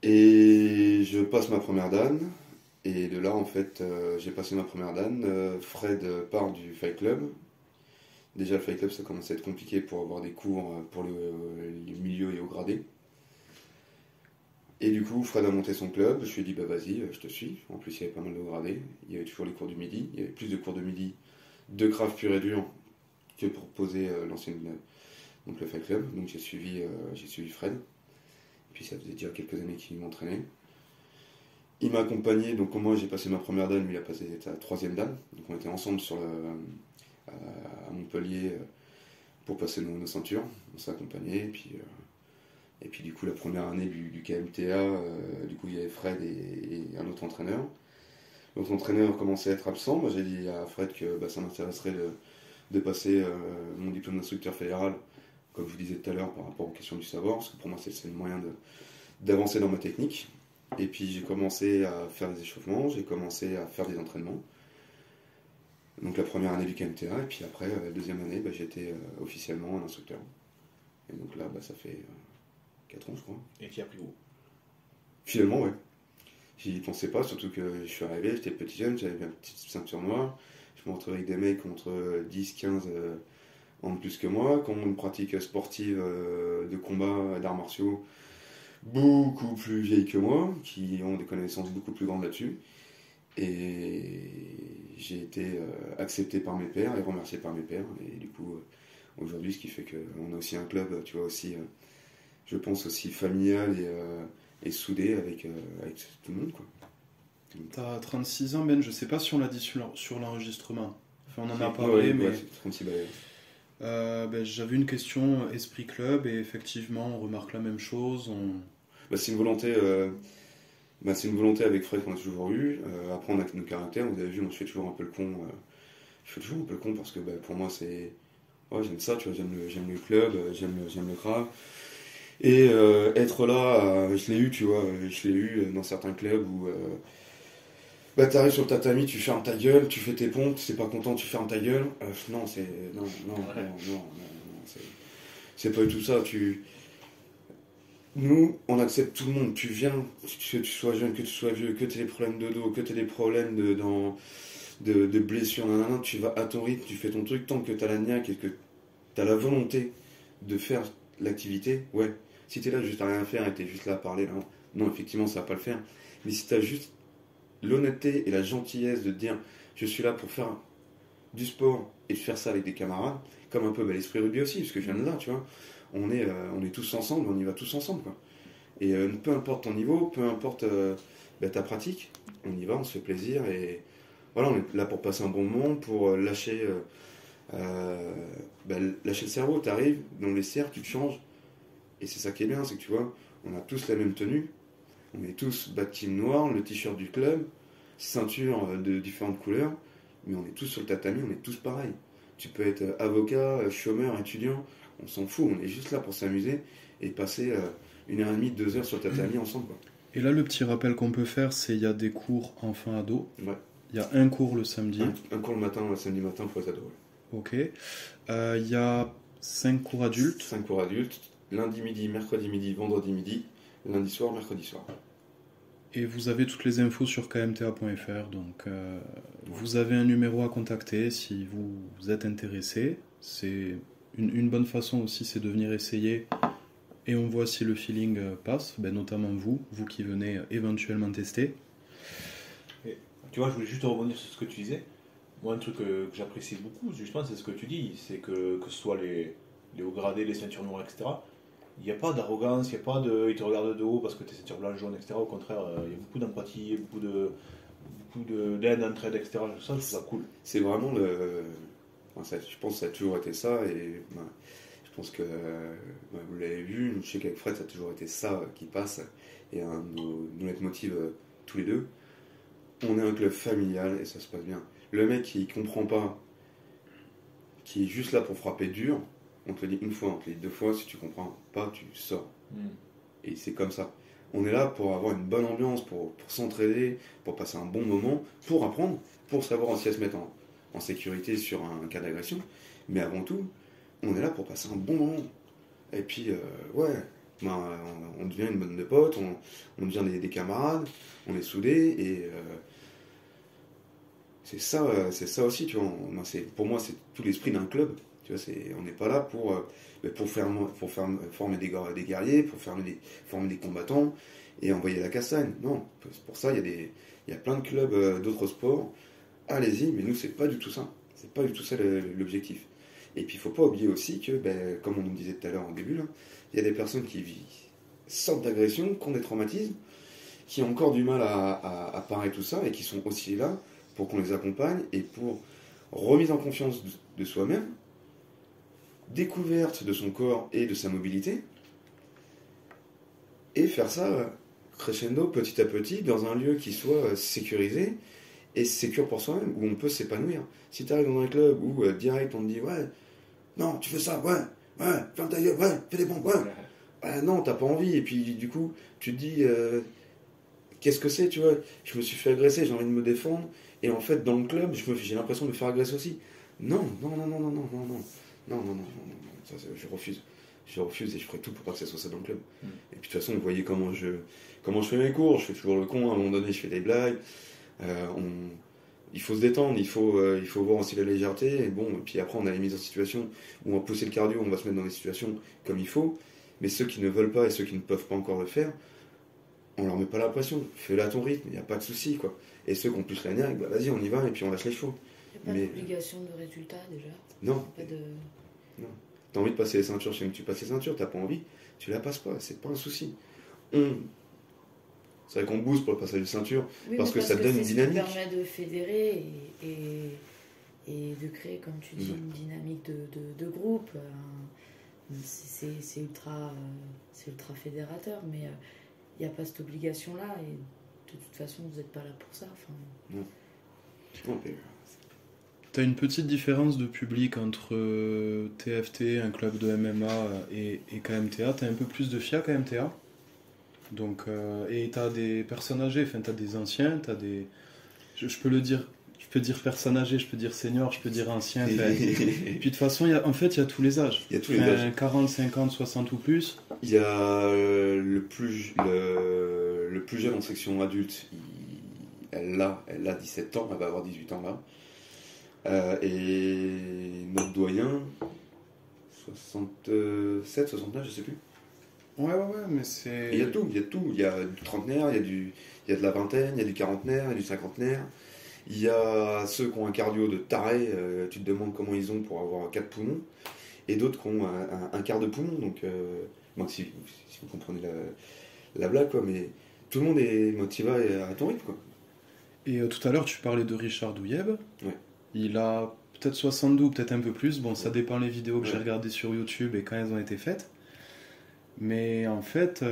Et je passe ma première dan, et de là, en fait, j'ai passé ma première dan, Fred part du Fight Club. Déjà, le Fight Club, ça commençait à être compliqué pour avoir des cours pour le milieu et au gradé. Et du coup, Fred a monté son club, je lui ai dit vas-y, je te suis. En plus, il y avait pas mal de gradés, il y avait toujours les cours du midi, il y avait plus de cours de midi de Krav pur et dur que proposait l'ancienne, donc le Fight Club. Donc j'ai suivi Fred. Et puis ça faisait déjà quelques années qu'il m'entraînait. Il m'a accompagné, donc moi j'ai passé ma première dan, lui il a passé sa troisième dan. Donc on était ensemble à Montpellier pour passer nos ceintures. On s'est accompagnés, et puis du coup la première année du KMTA, du coup il y avait Fred et un autre entraîneur. L'autre entraîneur commençait à être absent. Moi j'ai dit à Fred que ça m'intéresserait de passer mon diplôme d'instructeur fédéral, comme je vous disais tout à l'heure, par rapport aux questions du savoir, parce que pour moi c'est le moyen d'avancer dans ma technique. Et puis j'ai commencé à faire des échauffements, j'ai commencé à faire des entraînements. Donc la première année du KMTA, et puis après, la deuxième année, j'étais officiellement un instructeur. Et donc là, ça fait 4 ans, je crois. Et tu as pris où? Finalement, ouais. J'y pensais pas, surtout que je suis arrivé, j'étais petit jeune, j'avais ma petite ceinture noire. Je me retrouvais avec des mecs entre 10-15 ans de plus que moi, qui ont une pratique sportive de combat, d'arts martiaux, beaucoup plus vieilles que moi, qui ont des connaissances beaucoup plus grandes là-dessus. Et j'ai été accepté par mes pairs et remercié par mes pairs. Et du coup, aujourd'hui, ce qui fait qu'on a aussi un club, tu vois, aussi, je pense, aussi familial et soudé avec tout le monde, quoi. T'as 36 ans, Ben, je sais pas si on l'a dit sur l'enregistrement. Enfin, on en a Ouais, parlé, ouais, mais c'est 36 balais. j'avais une question Esprit Club, et effectivement, on remarque la même chose. C'est une volonté. C'est une volonté avec Fred qu'on a toujours eu. Après, on a nos caractères. Vous avez vu, moi, je fais toujours un peu le con. Je fais toujours un peu le con parce que pour moi, c'est. Ouais, j'aime ça, tu vois. J'aime le club, j'aime le crave. Et être là, je l'ai eu, tu vois. Je l'ai eu dans certains clubs où. T'arrives sur le tatami, tu fermes ta gueule, tu fais tes pompes, t'es pas content, tu fermes ta gueule. Non, c'est. Non, c'est pas du tout ça. Nous, on accepte tout le monde. Tu viens, que tu sois jeune, que tu sois vieux, que tu aies des problèmes de dos, que tu aies des problèmes de blessures, tu vas à ton rythme, tu fais ton truc tant que tu as la niaque et que tu as la volonté de faire l'activité. Ouais, si tu es là juste à rien faire et tu es juste là à parler, non, effectivement, ça va pas le faire. Mais si tu as juste l'honnêteté et la gentillesse de te dire je suis là pour faire du sport et de faire ça avec des camarades, comme un peu l'esprit rugby aussi, parce que je viens de là, tu vois. On est tous ensemble, on y va tous ensemble, quoi. Et peu importe ton niveau, peu importe ta pratique, on y va, on se fait plaisir et voilà, on est là pour passer un bon moment, pour lâcher le cerveau. Tu arrives dans le vestiaire, tu te changes et c'est ça qui est bien, c'est que tu vois, on a tous la même tenue, on est tous bas de team noir, le t-shirt du club, ceinture de différentes couleurs, mais on est tous sur le tatami, on est tous pareils. Tu peux être avocat, chômeur, étudiant, on s'en fout, on est juste là pour s'amuser et passer 1h30, 2 heures sur le tatami ensemble, quoi. Et là, le petit rappel qu'on peut faire, c'est il y a des cours enfants-ados. Ouais. Il y a un cours le samedi. Un cours le samedi matin pour les ados. Ouais. Ok. Il y a 5 cours adultes. 5 cours adultes, lundi midi, mercredi midi, vendredi midi, lundi soir, mercredi soir. Et vous avez toutes les infos sur kmta.fr, donc vous avez un numéro à contacter si vous êtes intéressé. C'est une bonne façon aussi, c'est de venir essayer et on voit si le feeling passe, notamment vous qui venez éventuellement tester. Et, tu vois, je voulais juste rebondir sur ce que tu disais. Moi, un truc que j'apprécie beaucoup, justement, c'est ce que tu dis, c'est que ce soit les hauts gradés, les ceintures noires, etc., il n'y a pas d'arrogance, il n'y a pas de ils te regardent de haut parce que tu es ceinture blanche, jaune, etc. Au contraire, il y a beaucoup d'empathie, beaucoup d'aide, d'entraide, etc. Ça, je trouve ça cool. C'est vraiment je pense que ça a toujours été ça et je pense que vous l'avez vu, je sais qu'avec Fred ça a toujours été ça qui passe et un de nos leitmotivs tous les deux. On est un club familial et ça se passe bien. Le mec qui comprend pas, qui est juste là pour frapper dur, on te le dit une fois, on te le dit 2 fois, si tu comprends pas, tu sors. Et c'est comme ça. On est là pour avoir une bonne ambiance, pour s'entraider, pour passer un bon moment, pour apprendre, pour savoir aussi à se mettre en sécurité sur un cas d'agression. Mais avant tout, on est là pour passer un bon moment. Et puis, on devient une bande de potes, on devient des camarades, on est soudés, et c'est ça aussi, tu vois. Pour moi, c'est tout l'esprit d'un club. Tu vois, on n'est pas là pour former des guerriers, pour former des combattants et envoyer la castagne. Non, pour ça, il y a plein de clubs d'autres sports. Allez-y, mais nous, c'est pas du tout ça. C'est pas du tout ça l'objectif. Et puis, il faut pas oublier aussi que, comme on nous disait tout à l'heure au début, il y a des personnes qui sortent d'agression, qui ont des traumatismes, qui ont encore du mal à parer tout ça et qui sont aussi là pour qu'on les accompagne et pour remise en confiance de soi-même, découverte de son corps et de sa mobilité, et faire ça crescendo, petit à petit, dans un lieu qui soit sécurisé et sécure pour soi-même, où on peut s'épanouir. Si tu arrives dans un club où direct on te dit ouais, non, tu fais ça, ouais, ferme ta gueule, ouais, fais des pompes, ouais. Non, t'as pas envie, et puis du coup, tu te dis qu'est-ce que c'est, tu vois, je me suis fait agresser, j'ai envie de me défendre, et en fait, dans le club, j'ai l'impression de me faire agresser aussi. Non, ça, je refuse. Je refuse et je ferai tout pour pas que ça soit ça dans le club. Et puis de toute façon, vous voyez comment je fais mes cours, je fais toujours le con, à un moment donné je fais des blagues. Il faut se détendre, il faut voir aussi la légèreté. Et bon, et puis après on a les mises en situation où on va pousser le cardio, on va se mettre dans des situations comme il faut. Mais ceux qui ne veulent pas et ceux qui ne peuvent pas encore le faire, on leur met pas la pression. Fais-le à ton rythme, il n'y a pas de souci, quoi. Et ceux qui ont plus la niaque, bah vas-y, on y va et puis on lâche les chevaux. Il n'y a pas d'obligation de résultat déjà. Non. Pas de... Non. T'as envie de passer les ceintures, je sais que tu passes les ceintures, t'as pas envie, tu la passes pas, c'est pas un souci. C'est vrai qu'on booste pour le passage de ceinture, parce que ça donne une dynamique. Ça permet de fédérer et de créer, comme tu dis, une dynamique de groupe. C'est ultra fédérateur, mais il n'y a pas cette obligation-là, et de toute façon, vous n'êtes pas là pour ça. Non, mais... T'as une petite différence de public entre TFT, un club de MMA, et KMTA. T'as un peu plus de FIA KMTA. Donc, et t'as des personnes âgées, enfin t'as des anciens, t'as des... Je peux dire personnes âgées, je peux dire senior, je peux dire ancien. Puis de toute façon, il y a tous les âges. Il y a tous les âges. 40, 50, 60 ou plus. Il y a le plus jeune en section adulte, elle a 17 ans, elle va avoir 18 ans là. Et notre doyen, 67, 69, je sais plus. Ouais, mais c'est... Il y a tout. Il y a du trentenaire, il y a de la vingtaine, il y a du quarantenaire, il y a du cinquantenaire. Il y a ceux qui ont un cardio de taré, tu te demandes comment ils ont pour avoir 4 poumons. Et d'autres qui ont un quart de poumon, donc si vous comprenez la blague, quoi. Mais tout le monde est motivé à ton rythme, quoi. Et tout à l'heure, tu parlais de Richard Douyeb. Ouais. Il a peut-être 62, peut-être un peu plus. Bon, ça dépend les vidéos que j'ai regardées sur YouTube et quand elles ont été faites. Mais en fait,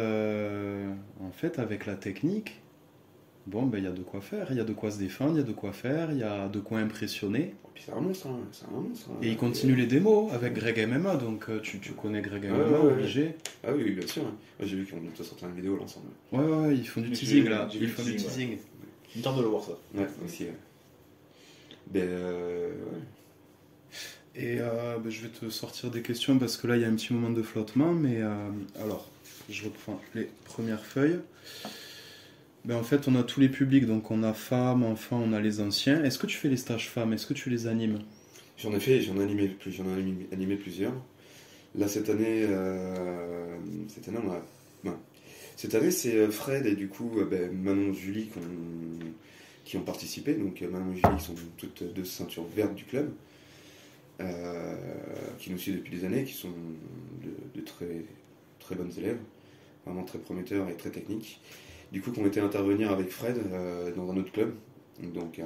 avec la technique, bon, ben, il y a de quoi faire. Il y a de quoi se défendre, il y a de quoi faire, il y a de quoi impressionner. Et puis c'est un monstre. Et il continue les démos avec Greg MMA, donc tu connais Greg MMA, obligé. Ah oui, bien sûr. Moi, j'ai vu qu'ils ont bientôt sorti une vidéo là ensemble. Ouais, ils font du teasing là. Ils font du teasing. Il me tente de le voir ça. Ouais, aussi. Et je vais te sortir des questions parce que là il y a un petit moment de flottement, mais alors je reprends les premières feuilles. En fait on a tous les publics, donc on a femmes, enfants, on a les anciens. Est-ce que tu fais les stages femmes? Est-ce que tu les animes? J'en ai animé plusieurs. Là cette année c'est Fred et du coup Manon Julie qui ont participé. Donc Manon et Julie qui sont toutes deux ceintures vertes du club, qui nous suivent depuis des années, qui sont de très, très bonnes élèves, vraiment très prometteurs et très techniques. Du coup, qui ont été intervenir avec Fred dans un autre club, donc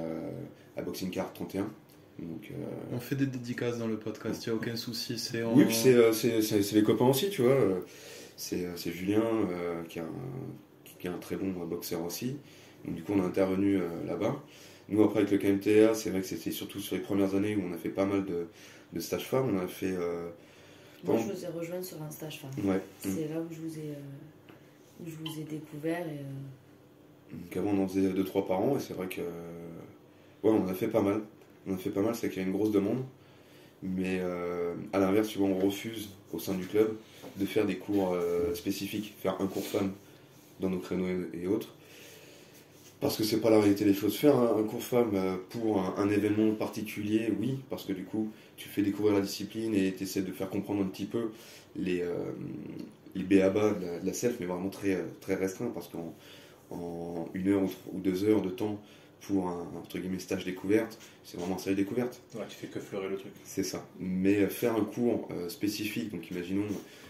à Boxing Card 31. Donc, on fait des dédicaces dans le podcast, il n'y a aucun souci. Oui, puis c'est les copains aussi, tu vois. C'est Julien qui est un très bon boxeur aussi. Donc, du coup, on a intervenu là-bas. Nous, après, avec le KMTA, c'est vrai que c'était surtout sur les premières années où on a fait pas mal de stages femmes. On a fait... Moi, je vous ai rejoint sur un stage femme. Ouais. C'est là où je vous ai découvert. Donc avant, on en faisait 2-3 par an, et c'est vrai que... Ouais, on en a fait pas mal. C'est qu'il y a une grosse demande. Mais à l'inverse, souvent, on refuse, au sein du club, de faire des cours spécifiques. Faire un cours femme dans nos créneaux et autres. Parce que c'est pas la réalité des choses. Faire un cours femme pour un événement particulier, oui, parce que du coup, tu fais découvrir la discipline et tu essaies de faire comprendre un petit peu les b.a.-ba de la self, mais vraiment très, très restreint, parce qu'en 1 heure ou 2 heures de temps pour un entre guillemets stage découverte, c'est vraiment un stage découverte. Ouais, tu fais que fleurer le truc. C'est ça. Mais faire un cours spécifique, donc imaginons,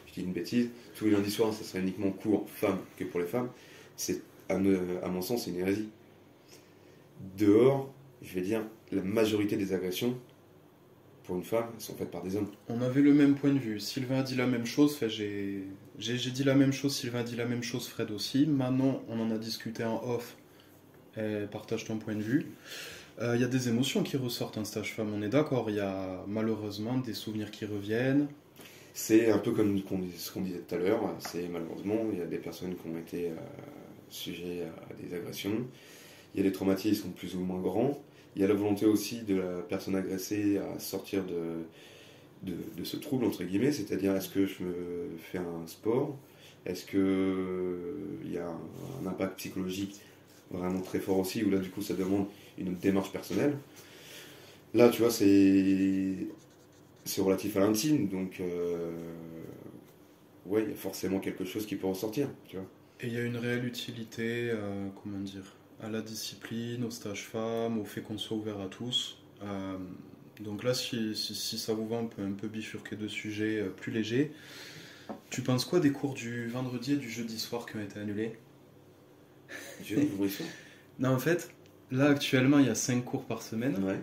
je dis une bêtise, tous les lundis soirs, ça serait uniquement cours femmes que pour les femmes, c'est à mon sens, c'est une hérésie. Dehors, je vais dire, la majorité des agressions, pour une femme, sont faites par des hommes. On avait le même point de vue. Sylvain a dit la même chose. Enfin, j'ai dit la même chose. Sylvain a dit la même chose. Fred aussi. Manon, on en a discuté en off. Elle partage ton point de vue. Il y a des émotions qui ressortent en stage femme. On est d'accord. Il y a malheureusement des souvenirs qui reviennent. C'est un peu comme ce qu'on disait tout à l'heure. C'est malheureusement, il y a des personnes qui ont été sujets à des agressions. Il y a des traumatismes qui sont plus ou moins grands. Il y a la volonté aussi de la personne agressée à sortir de ce trouble, entre guillemets, c'est-à-dire est-ce que je me fais un sport, est-ce qu'il y a un impact psychologique vraiment très fort aussi, où là du coup ça demande une démarche personnelle. Là tu vois c'est relatif à l'intime, donc ouais, il y a forcément quelque chose qui peut ressortir, tu vois. Et il y a une réelle utilité, comment dire, à la discipline, au stage femme, au fait qu'on soit ouvert à tous. Donc là, si ça vous va, on peut un peu bifurquer de sujets plus légers. Tu penses quoi des cours du vendredi et du jeudi soir qui ont été annulés? Non, en fait, là actuellement, il y a 5 cours par semaine. Ouais.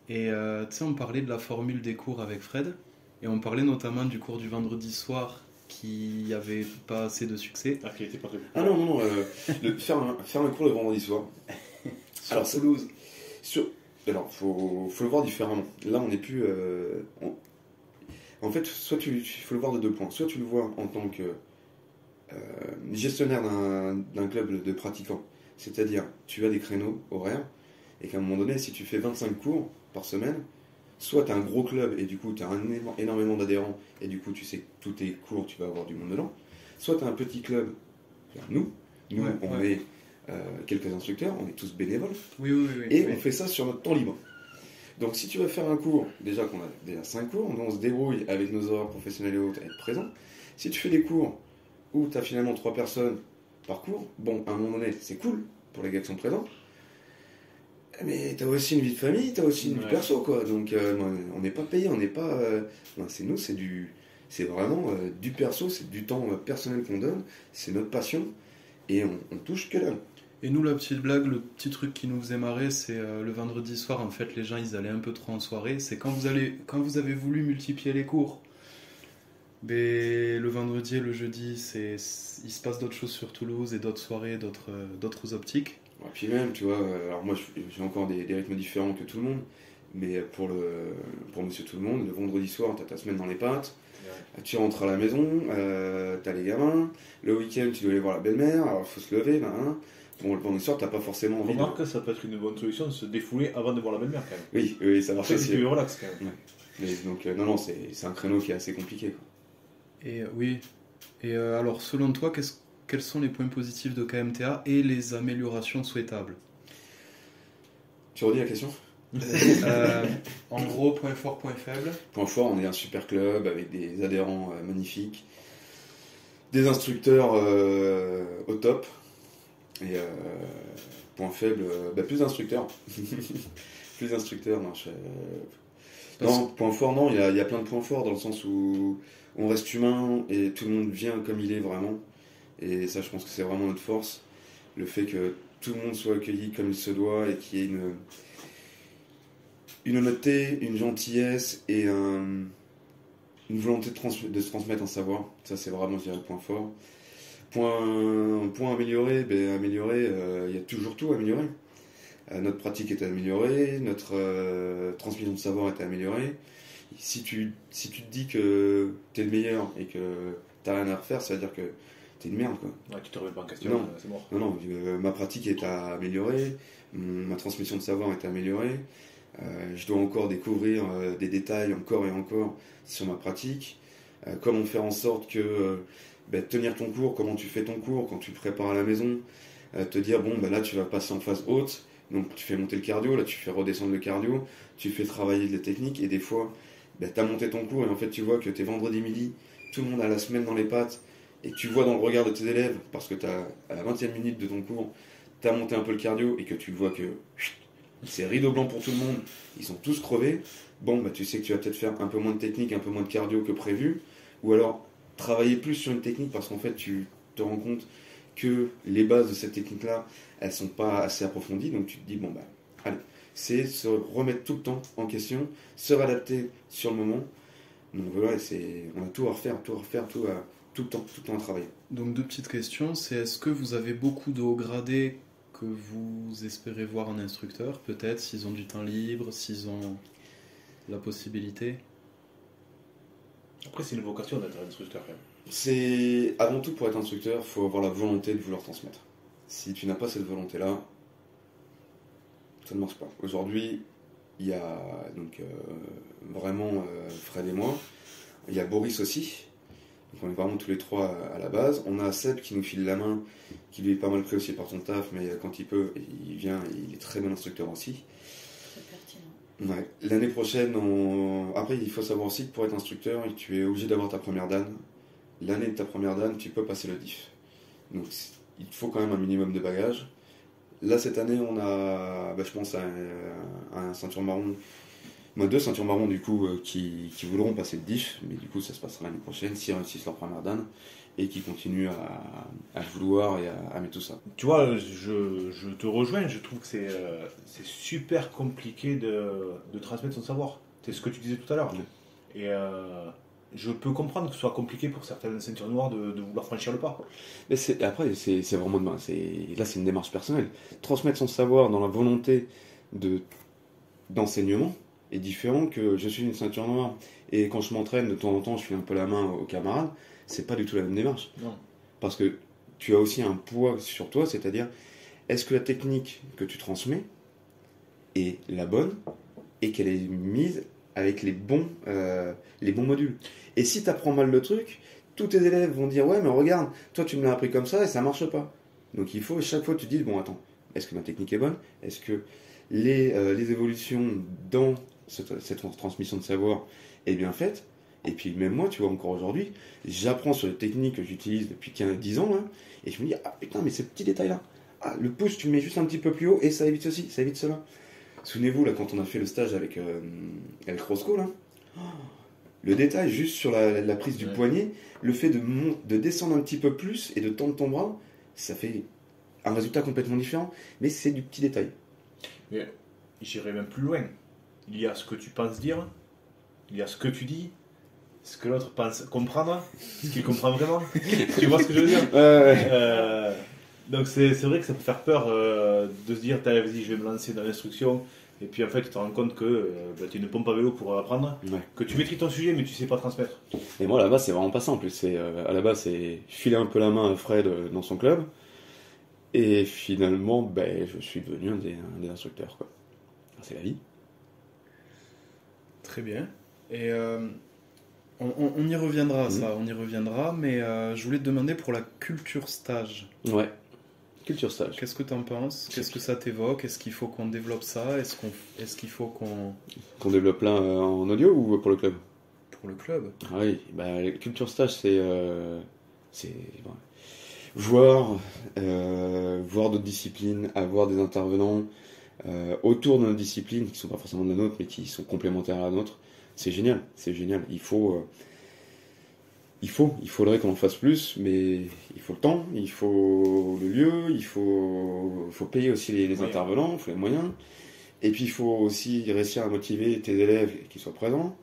Et tu sais, on parlait de la formule des cours avec Fred. Et on parlait notamment du cours du vendredi soir qui avait pas assez de succès. Ah, qui était pas prévu. Ah non, faire un cours le vendredi soir. Alors, Toulouse. Alors, faut le voir différemment. Là, on n'est plus. En fait, soit il faut le voir de 2 points. Soit tu le vois en tant que gestionnaire d'un club de pratiquants. C'est-à-dire, tu as des créneaux horaires, et qu'à un moment donné, si tu fais 25 cours par semaine, soit tu as un gros club, et du coup, tu as énormément d'adhérents, et du coup, tu sais que tous tes cours, tu vas avoir du monde dedans. Soit tu as un petit club, nous, on est quelques instructeurs, on est tous bénévoles, Oui. et on fait ça sur notre temps libre. Donc si tu vas faire un cours, déjà qu'on a déjà 5 cours, nous on se débrouille avec nos horaires professionnels et autres à être présents. Si tu fais des cours où tu as finalement 3 personnes par cours, bon, à un moment donné, c'est cool pour les gars qui sont présents, mais tu as aussi une vie de famille, tu as aussi une vie perso, quoi. Donc on n'est pas payé, on n'est pas... c'est vraiment du perso, c'est du temps personnel qu'on donne, c'est notre passion, et on touche que dalle. Et nous, la petite blague, le petit truc qui nous faisait marrer, c'est le vendredi soir, en fait, les gens, ils allaient un peu trop en soirée. C'est quand vous avez voulu multiplier les cours, mais le vendredi et le jeudi, il se passe d'autres choses sur Toulouse et d'autres soirées, d'autres optiques. Et puis même, tu vois, alors moi, j'ai encore des rythmes différents que tout le monde, mais pour monsieur tout le monde, le vendredi soir, t'as ta semaine dans les pattes, tu rentres à la maison, t'as les gamins, le week-end, tu dois aller voir la belle-mère, alors il faut se lever, Bon, le vendredi soir, t'as pas forcément envie. Remarque, ça peut être une bonne solution de se défouler avant de voir la belle-mère, quand même. Oui, ça marche aussi. C'est plus relax, quand même. Ouais. Mais donc, non, c'est un créneau qui est assez compliqué, quoi. Et oui. Et alors, selon toi, quels sont les points positifs de KMTA et les améliorations souhaitables? Tu redis la question? En gros, point fort, point faible. Point fort, on est un super club avec des adhérents magnifiques, des instructeurs au top. Et point faible, plus d'instructeurs. Plus d'instructeurs, non. Non, point fort, non, il y a plein de points forts dans le sens où on reste humain et tout le monde vient comme il est vraiment. Et ça, je pense que c'est vraiment notre force. Le fait que tout le monde soit accueilli comme il se doit et qu'il y ait une honnêteté, une gentillesse et une volonté de se transmettre un savoir. Ça, c'est vraiment, je dirais, le point fort. Point amélioré, il y a toujours tout à améliorer. Notre pratique est améliorée, notre transmission de savoir est améliorée. Si tu te dis que t'es le meilleur et que t'as rien à refaire, ça veut dire que t'es une merde, quoi. Ouais, tu te remets pas en question, Non. c'est mort. Non, ma pratique est améliorée, ma transmission de savoir est améliorée. Je dois encore découvrir des détails encore et encore sur ma pratique. Comment faire en sorte que tenir ton cours, comment tu fais ton cours, quand tu le prépares à la maison, te dire là tu vas passer en phase haute, donc tu fais monter le cardio, là tu fais redescendre le cardio, tu fais travailler des techniques, et des fois tu as monté ton cours et en fait tu vois que t'es vendredi midi, tout le monde a la semaine dans les pattes, et tu vois dans le regard de tes élèves, parce que à la 20e minute de ton cours, tu as monté un peu le cardio et que tu le vois que c'est rideau blanc pour tout le monde, ils sont tous crevés, tu sais que tu vas peut-être faire un peu moins de technique, un peu moins de cardio que prévu, ou alors travailler plus sur une technique parce qu'en fait tu te rends compte que les bases de cette technique-là, elles sont pas assez approfondies, donc tu te dis, bon bah, allez, c'est se remettre tout le temps en question, se réadapter sur le moment. Donc voilà, on a tout à refaire, tout le temps à travailler. Donc 2 petites questions, c'est est-ce que vous avez beaucoup de hauts gradés que vous espérez voir en instructeur, peut-être, s'ils ont du temps libre, s'ils ont la possibilité? Après, c'est une vocation d'être instructeur quand même. C'est avant tout pour être instructeur, il faut avoir la volonté de vouloir transmettre. Si tu n'as pas cette volonté-là, ça ne marche pas. Aujourd'hui, il y a donc vraiment Fred et moi, il y a Boris aussi, donc on est vraiment tous les trois à la base. On a Seb qui nous file la main, qui lui est pas mal pris aussi par son taf, mais quand il peut, il vient, il est très bon instructeur aussi. Très pertinent. Ouais. L'année prochaine, après il faut savoir aussi que pour être instructeur, tu es obligé d'avoir ta première dan. L'année de ta première dan, tu peux passer le diff. Donc il te faut quand même un minimum de bagages. Là cette année, on a, je pense à un ceinture marron, moi 2 ceintures marron du coup qui voudront passer le diff, mais du coup ça se passera l'année prochaine s'ils réussissent leur première dan et qui continuent à vouloir et à mettre tout ça. Tu vois, je te rejoins, je trouve que c'est super compliqué de transmettre son savoir. C'est ce que tu disais tout à l'heure. Ouais. Et je peux comprendre que ce soit compliqué pour certaines ceintures noires de vouloir franchir le pas. Mais après, c'est vraiment là, c'est une démarche personnelle. Transmettre son savoir dans la volonté d'enseignement est différent que je suis une ceinture noire et quand je m'entraîne de temps en temps, je file un peu la main aux camarades. C'est pas du tout la même démarche. Non. Parce que tu as aussi un poids sur toi, c'est-à-dire, est-ce que la technique que tu transmets est la bonne et qu'elle est mise avec les bons modules. Et si tu apprends mal le truc, tous tes élèves vont dire, ouais, mais regarde, toi tu me l'as appris comme ça et ça marche pas. Donc il faut, chaque fois, tu te dis, bon, attends, est-ce que ma technique est bonne? Est-ce que les évolutions dans cette transmission de savoir est bien faite? Et puis même moi, tu vois, encore aujourd'hui, j'apprends sur les techniques que j'utilise depuis 10 ans, hein, et je me dis, ah putain, mais ce petit détail-là, ah, le pouce, tu le mets juste un petit peu plus haut, et ça évite ceci, ça évite cela. Souvenez-vous, là, quand on a fait le stage avec Roscoe, là, le détail juste sur la prise du poignet, le fait de descendre un petit peu plus et de tendre ton bras, ça fait un résultat complètement différent, mais c'est du petit détail. Mais j'irai même plus loin. Il y a ce que tu penses dire, il y a ce que tu dis, ce que l'autre pense comprendre, ce qu'il comprend vraiment. Tu vois ce que je veux dire? Donc c'est vrai que ça peut faire peur de se dire, vas-y, je vais me lancer dans l'instruction, et puis en fait tu te rends compte que tu es une pompe à vélo pour apprendre, que tu maîtrises ton sujet mais tu sais pas transmettre. Et moi là-bas c'est vraiment pas simple, à la base c'est filer un peu la main à Fred dans son club, et finalement je suis devenu un des instructeurs, quoi. C'est la vie. Très bien. Et on y reviendra, ça, on y reviendra, mais je voulais te demander pour la culture stage. Ouais, culture stage. Qu'est-ce que tu en penses? Qu'est-ce que ça t'évoque? Est-ce qu'il faut qu'on développe ça? Est-ce qu'il faut qu'on développe là en audio ou pour le club? Pour le club. Ah oui, la culture stage c'est voir d'autres disciplines, avoir des intervenants autour de notre discipline qui ne sont pas forcément de la nôtre mais qui sont complémentaires à la nôtre. C'est génial, c'est génial. Il faudrait qu'on en fasse plus, mais il faut le temps, il faut le lieu, il faut payer aussi les intervenants, il faut les moyens. Et puis il faut aussi réussir à motiver tes élèves qui soient présents.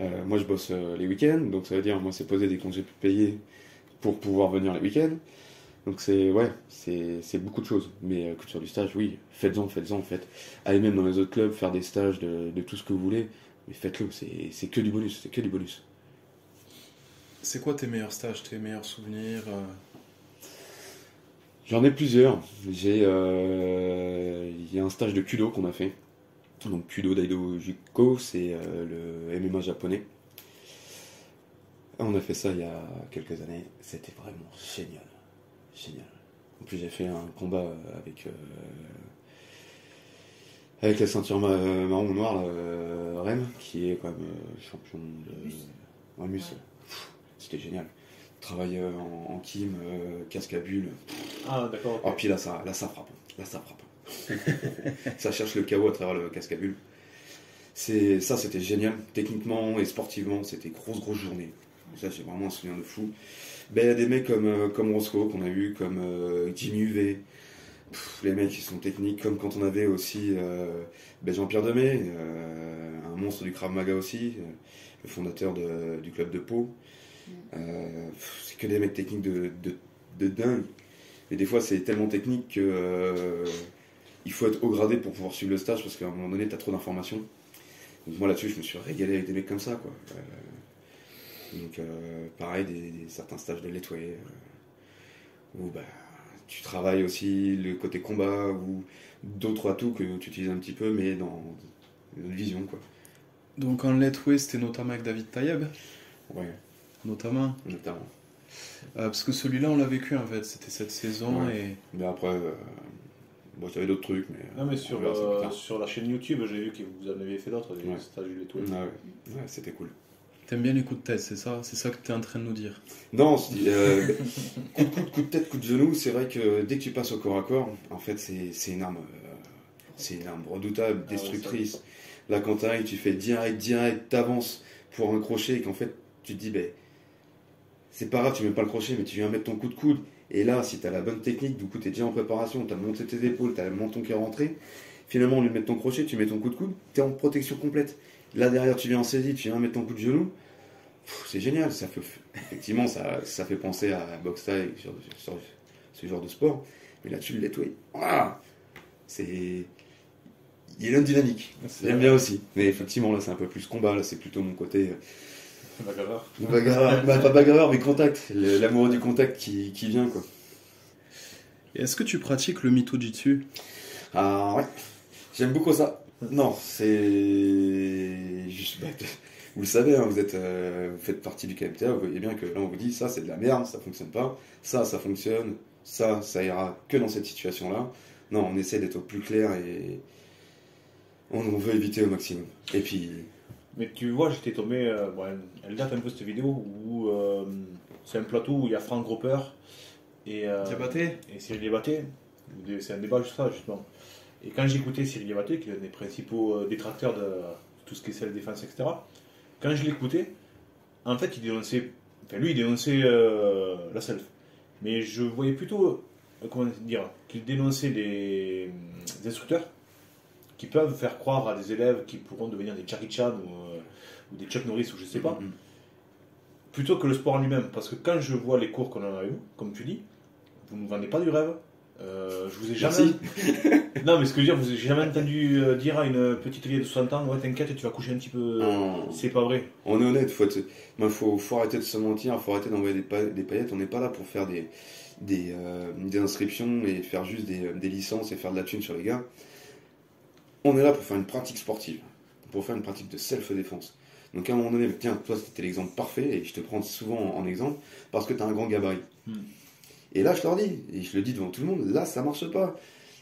Moi je bosse les week-ends, donc ça veut dire moi c'est poser des congés payés pour pouvoir venir les week-ends. Donc c'est beaucoup de choses. Mais culture du stage, oui, faites-en en fait. Allez même dans les autres clubs faire des stages de tout ce que vous voulez. Mais faites-le, c'est que du bonus, C'est quoi tes meilleurs stages, tes meilleurs souvenirs? J'en ai plusieurs. Il y a un stage de Kudo qu'on a fait. Donc Kudo Daido Juko, c'est le MMA japonais. On a fait ça il y a quelques années. C'était vraiment génial. En plus j'ai fait un combat avec la ceinture marron ou noire, Rem, qui est quand même champion de Mus. C'était génial. Travail en Kim, casque à bulles. Ah d'accord. Okay. Oh, puis là ça frappe. Ça cherche le chaos à travers le casque à bulles. C'était génial. Techniquement et sportivement, c'était grosse journée. Ça, j'ai vraiment un souvenir de fou. Ben, il y a des mecs comme Roscoe qu'on a eu, comme Jimmy UV. Les mecs, ils sont techniques, comme quand on avait aussi Jean-Pierre Demey, un monstre du Krav Maga aussi, le fondateur du club de Pau. C'est que des mecs techniques de dingue. Mais des fois, c'est tellement technique que il faut être haut gradé pour pouvoir suivre le stage, parce qu'à un moment donné, tu as trop d'informations. Donc moi, là-dessus, je me suis régalé avec des mecs comme ça, quoi. Donc, pareil, certains stages de nettoyer, où tu travailles aussi le côté combat, ou d'autres atouts que tu utilises un petit peu, mais dans une vision, quoi. Donc en Letway, c'était notamment avec David Tayeb, Ouais, notamment. notamment. Parce que celui-là, on l'a vécu en fait, c'était cette saison Ouais. et... Mais après, j'avais d'autres trucs, mais... Non, mais on verra ça plus tard. sur la chaîne YouTube, j'ai vu que vous en aviez fait d'autres, des Ouais. stages et tout. Ah ouais, c'était cool. T'aimes bien les coups de tête, c'est ça? C'est ça que t'es en train de nous dire? Non, coup de tête, coup de genou, c'est vrai que dès que tu passes au corps à corps, en fait, c'est une arme redoutable, Ah ouais, destructrice. Là, quand t'arrives, tu fais direct, t'avances pour un crochet, et qu'en fait, tu te dis, c'est pas grave, tu mets pas le crochet, mais tu viens mettre ton coup de coude. Et là, si t'as la bonne technique, du coup, t'es déjà en préparation, t'as monté tes épaules, t'as le menton qui est rentré. Finalement, au lieu de mettre ton crochet, tu mets ton coup de coude, t'es en protection complète. Là, derrière, tu viens en saisie, tu viens mettre ton coup de genou. C'est génial, effectivement, ça fait penser à boxe taille, sur ce genre de sport. Mais là-dessus, le nettoyer, il y a une dynamique. J'aime bien aussi. Mais effectivement, là, c'est un peu plus combat, là, c'est plutôt mon côté. Bagarreur. Pas bagarreur, mais contact. L'amour du contact qui vient, quoi. Et est-ce que tu pratiques le Mito-Jitsu? Ah ouais, j'aime beaucoup ça. Non, c'est juste. Vous le savez, hein, vous faites partie du KMTA, vous voyez bien que là on vous dit ça c'est de la merde, ça fonctionne pas, ça fonctionne, ça ira que dans cette situation-là. Non, on essaie d'être au plus clair et on veut éviter au maximum. Et puis. Mais tu vois, j'étais tombé. Elle date un peu cette vidéo où c'est un plateau où il y a Frank Gropper et Cyril Diabaté. C'est un débat sur ça, justement. Et quand j'écoutais Cyril Diabaté, qui est un des principaux détracteurs de tout ce qui est self-défense, etc., quand je l'écoutais, en fait, il dénonçait la self. Mais je voyais plutôt, comment dire, qu'il dénonçait des instructeurs qui peuvent faire croire à des élèves qui pourront devenir des Jackie Chan ou des Chuck Norris ou je sais pas, plutôt que le sport en lui-même. Parce que quand je vois les cours qu'on en a eu, comme tu dis, vous ne nous vendez pas du rêve. Je vous ai jamais. Non, mais ce que je veux dire, vous avez jamais entendu dire à une petite vieille de 60 ans, ouais, t'inquiète, tu vas coucher un petit peu. C'est pas vrai. On est honnête, faut arrêter de se mentir, faut arrêter d'envoyer des paillettes. On n'est pas là pour faire des inscriptions et faire juste des licences et faire de la thune sur les gars. On est là pour faire une pratique sportive, pour faire une pratique de self-défense. Donc à un moment donné, tiens, toi c'était l'exemple parfait, et je te prends souvent en exemple, parce que tu as un grand gabarit. Et là je leur dis, et je le dis devant tout le monde, là ça marche pas.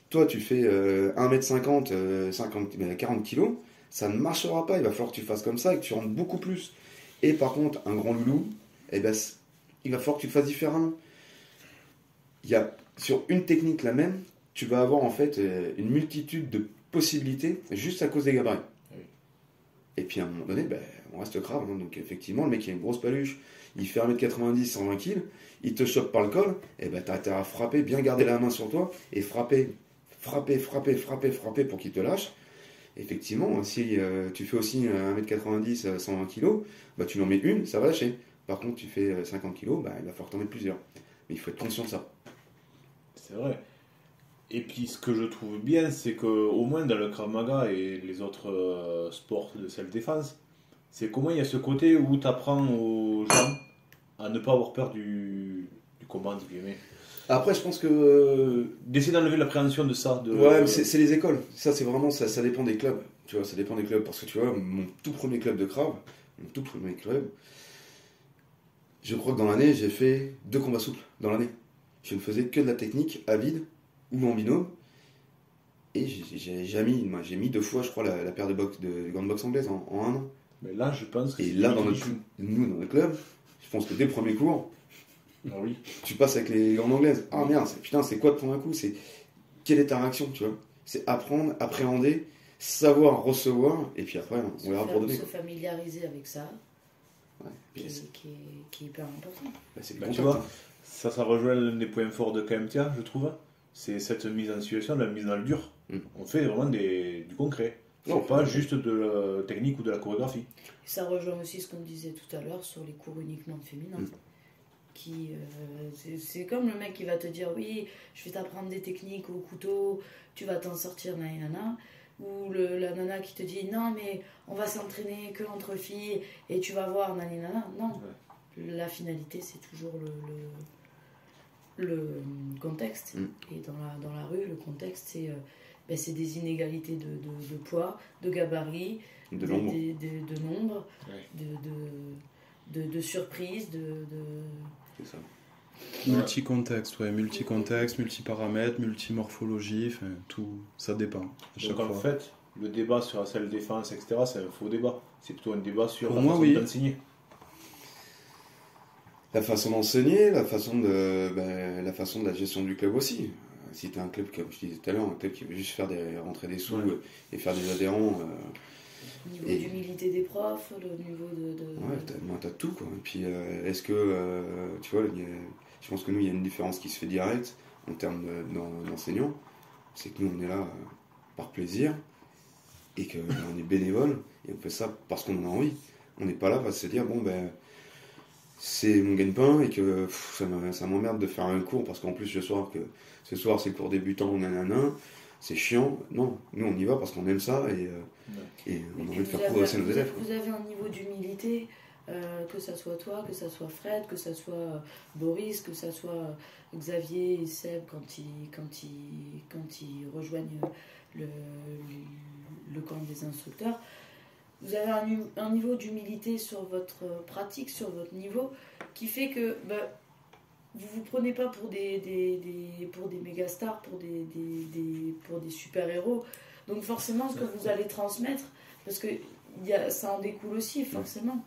Toi tu fais 1m50, 40 kg, ça ne marchera pas, il va falloir que tu fasses comme ça et que tu rentres beaucoup plus. Et par contre, un grand loulou, il va falloir que tu le fasses différemment. Sur une technique la même, tu vas avoir en fait une multitude de possibilités juste à cause des gabarits. Oui. Et puis à un moment donné, on reste crave. Hein. Donc effectivement, le mec il a une grosse paluche, il fait 1m90, 120 kg, il te chope par le col, et t'as intérêt à frapper, bien garder la main sur toi, et frapper pour qu'il te lâche. Effectivement, si tu fais aussi 1m90, 120 kg, tu lui en mets une, ça va lâcher. Par contre, tu fais 50 kg, il va falloir t'en mettre plusieurs. Mais il faut être conscient de ça. C'est vrai. Et puis ce que je trouve bien, c'est qu'au moins dans le Krav Maga et les autres sports de self-défense, c'est qu'au moins il y a ce côté où tu apprends aux gens à ne pas avoir peur du combat, entre guillemets. Après, je pense que... D'essayer d'enlever l'appréhension de ça. Ouais, mais c'est les écoles. Ça, c'est vraiment... Ça dépend des clubs. Tu vois, ça dépend des clubs. Parce que tu vois, mon tout premier club de Krav, je crois que dans l'année, j'ai fait 2 combats souples. Dans l'année. Je ne faisais que de la technique à vide ou en binôme. Et j'ai mis 2 fois, je crois, la paire de gants de boxe anglaise en 1 an. Mais là, je pense que... Et là, dans notre club, je pense que dès le premier cours, ah oui. tu passes avec les gants anglaises. Ah merde, c'est quoi de prendre un coup? Quelle est ta réaction, tu vois? C'est apprendre, appréhender, savoir recevoir, et puis après, on verra pour donner. Se familiariser avec ça, Ouais. qui est hyper important. Bah, c'est le Tu contact, vois, hein. ça rejoint l'un des points forts de KMTA, je trouve. C'est cette mise en situation, la mise dans le dur. On fait vraiment du concret. Non, C'est pas juste de la technique ou de la chorégraphie. Et ça rejoint aussi ce qu'on disait tout à l'heure sur les cours uniquement féminins. C'est comme le mec qui va te dire oui, je vais t'apprendre des techniques au couteau, tu vas t'en sortir, nanana. Ou la nana qui te dit non, mais on va s'entraîner que entre filles et tu vas voir, nanana. Non, la finalité c'est toujours le contexte. Et dans la rue, le contexte c'est des inégalités de poids, de gabarit, De nombre. de nombre, Ouais. de surprise, C'est ça. Multi-contexte, multi-paramètres, multimorphologie, enfin, tout, ça dépend à chaque Donc en fois. fait, le débat sur la self-défense, etc., c'est un faux débat. C'est plutôt un débat sur Pour la moi, façon oui. d'enseigner. La façon d'enseigner, la façon de la gestion du club aussi. Si tu as un club, comme je disais tout à l'heure, un club qui veut juste rentrer des sous et faire des adhérents, au niveau Et- d'humilité des profs, le niveau de... ouais, t'as tout quoi. Et puis est-ce que, tu vois, je pense que nous, il y a une différence qui se fait directe en termes d'enseignants. C'est que nous, on est là par plaisir et qu'on est bénévole et on fait ça parce qu'on en a envie. On n'est pas là parce se dire, bon ben, c'est mon gagne-pain et que ça m'emmerde de faire un cours parce qu'en plus ce soir c'est le cours débutant, nanana, c'est chiant. Non, nous on y va parce qu'on aime ça et on a envie de faire progresser nos élèves. Vous avez un niveau d'humilité, que ça soit toi, que ça soit Fred, que ça soit Boris, que ça soit Xavier et Seb quand ils rejoignent le camp des instructeurs. Vous avez un niveau d'humilité sur votre pratique, sur votre niveau, qui fait que vous vous prenez pas pour des méga stars, pour des super-héros. Donc forcément, ce que vous allez transmettre, parce que ça en découle aussi, forcément.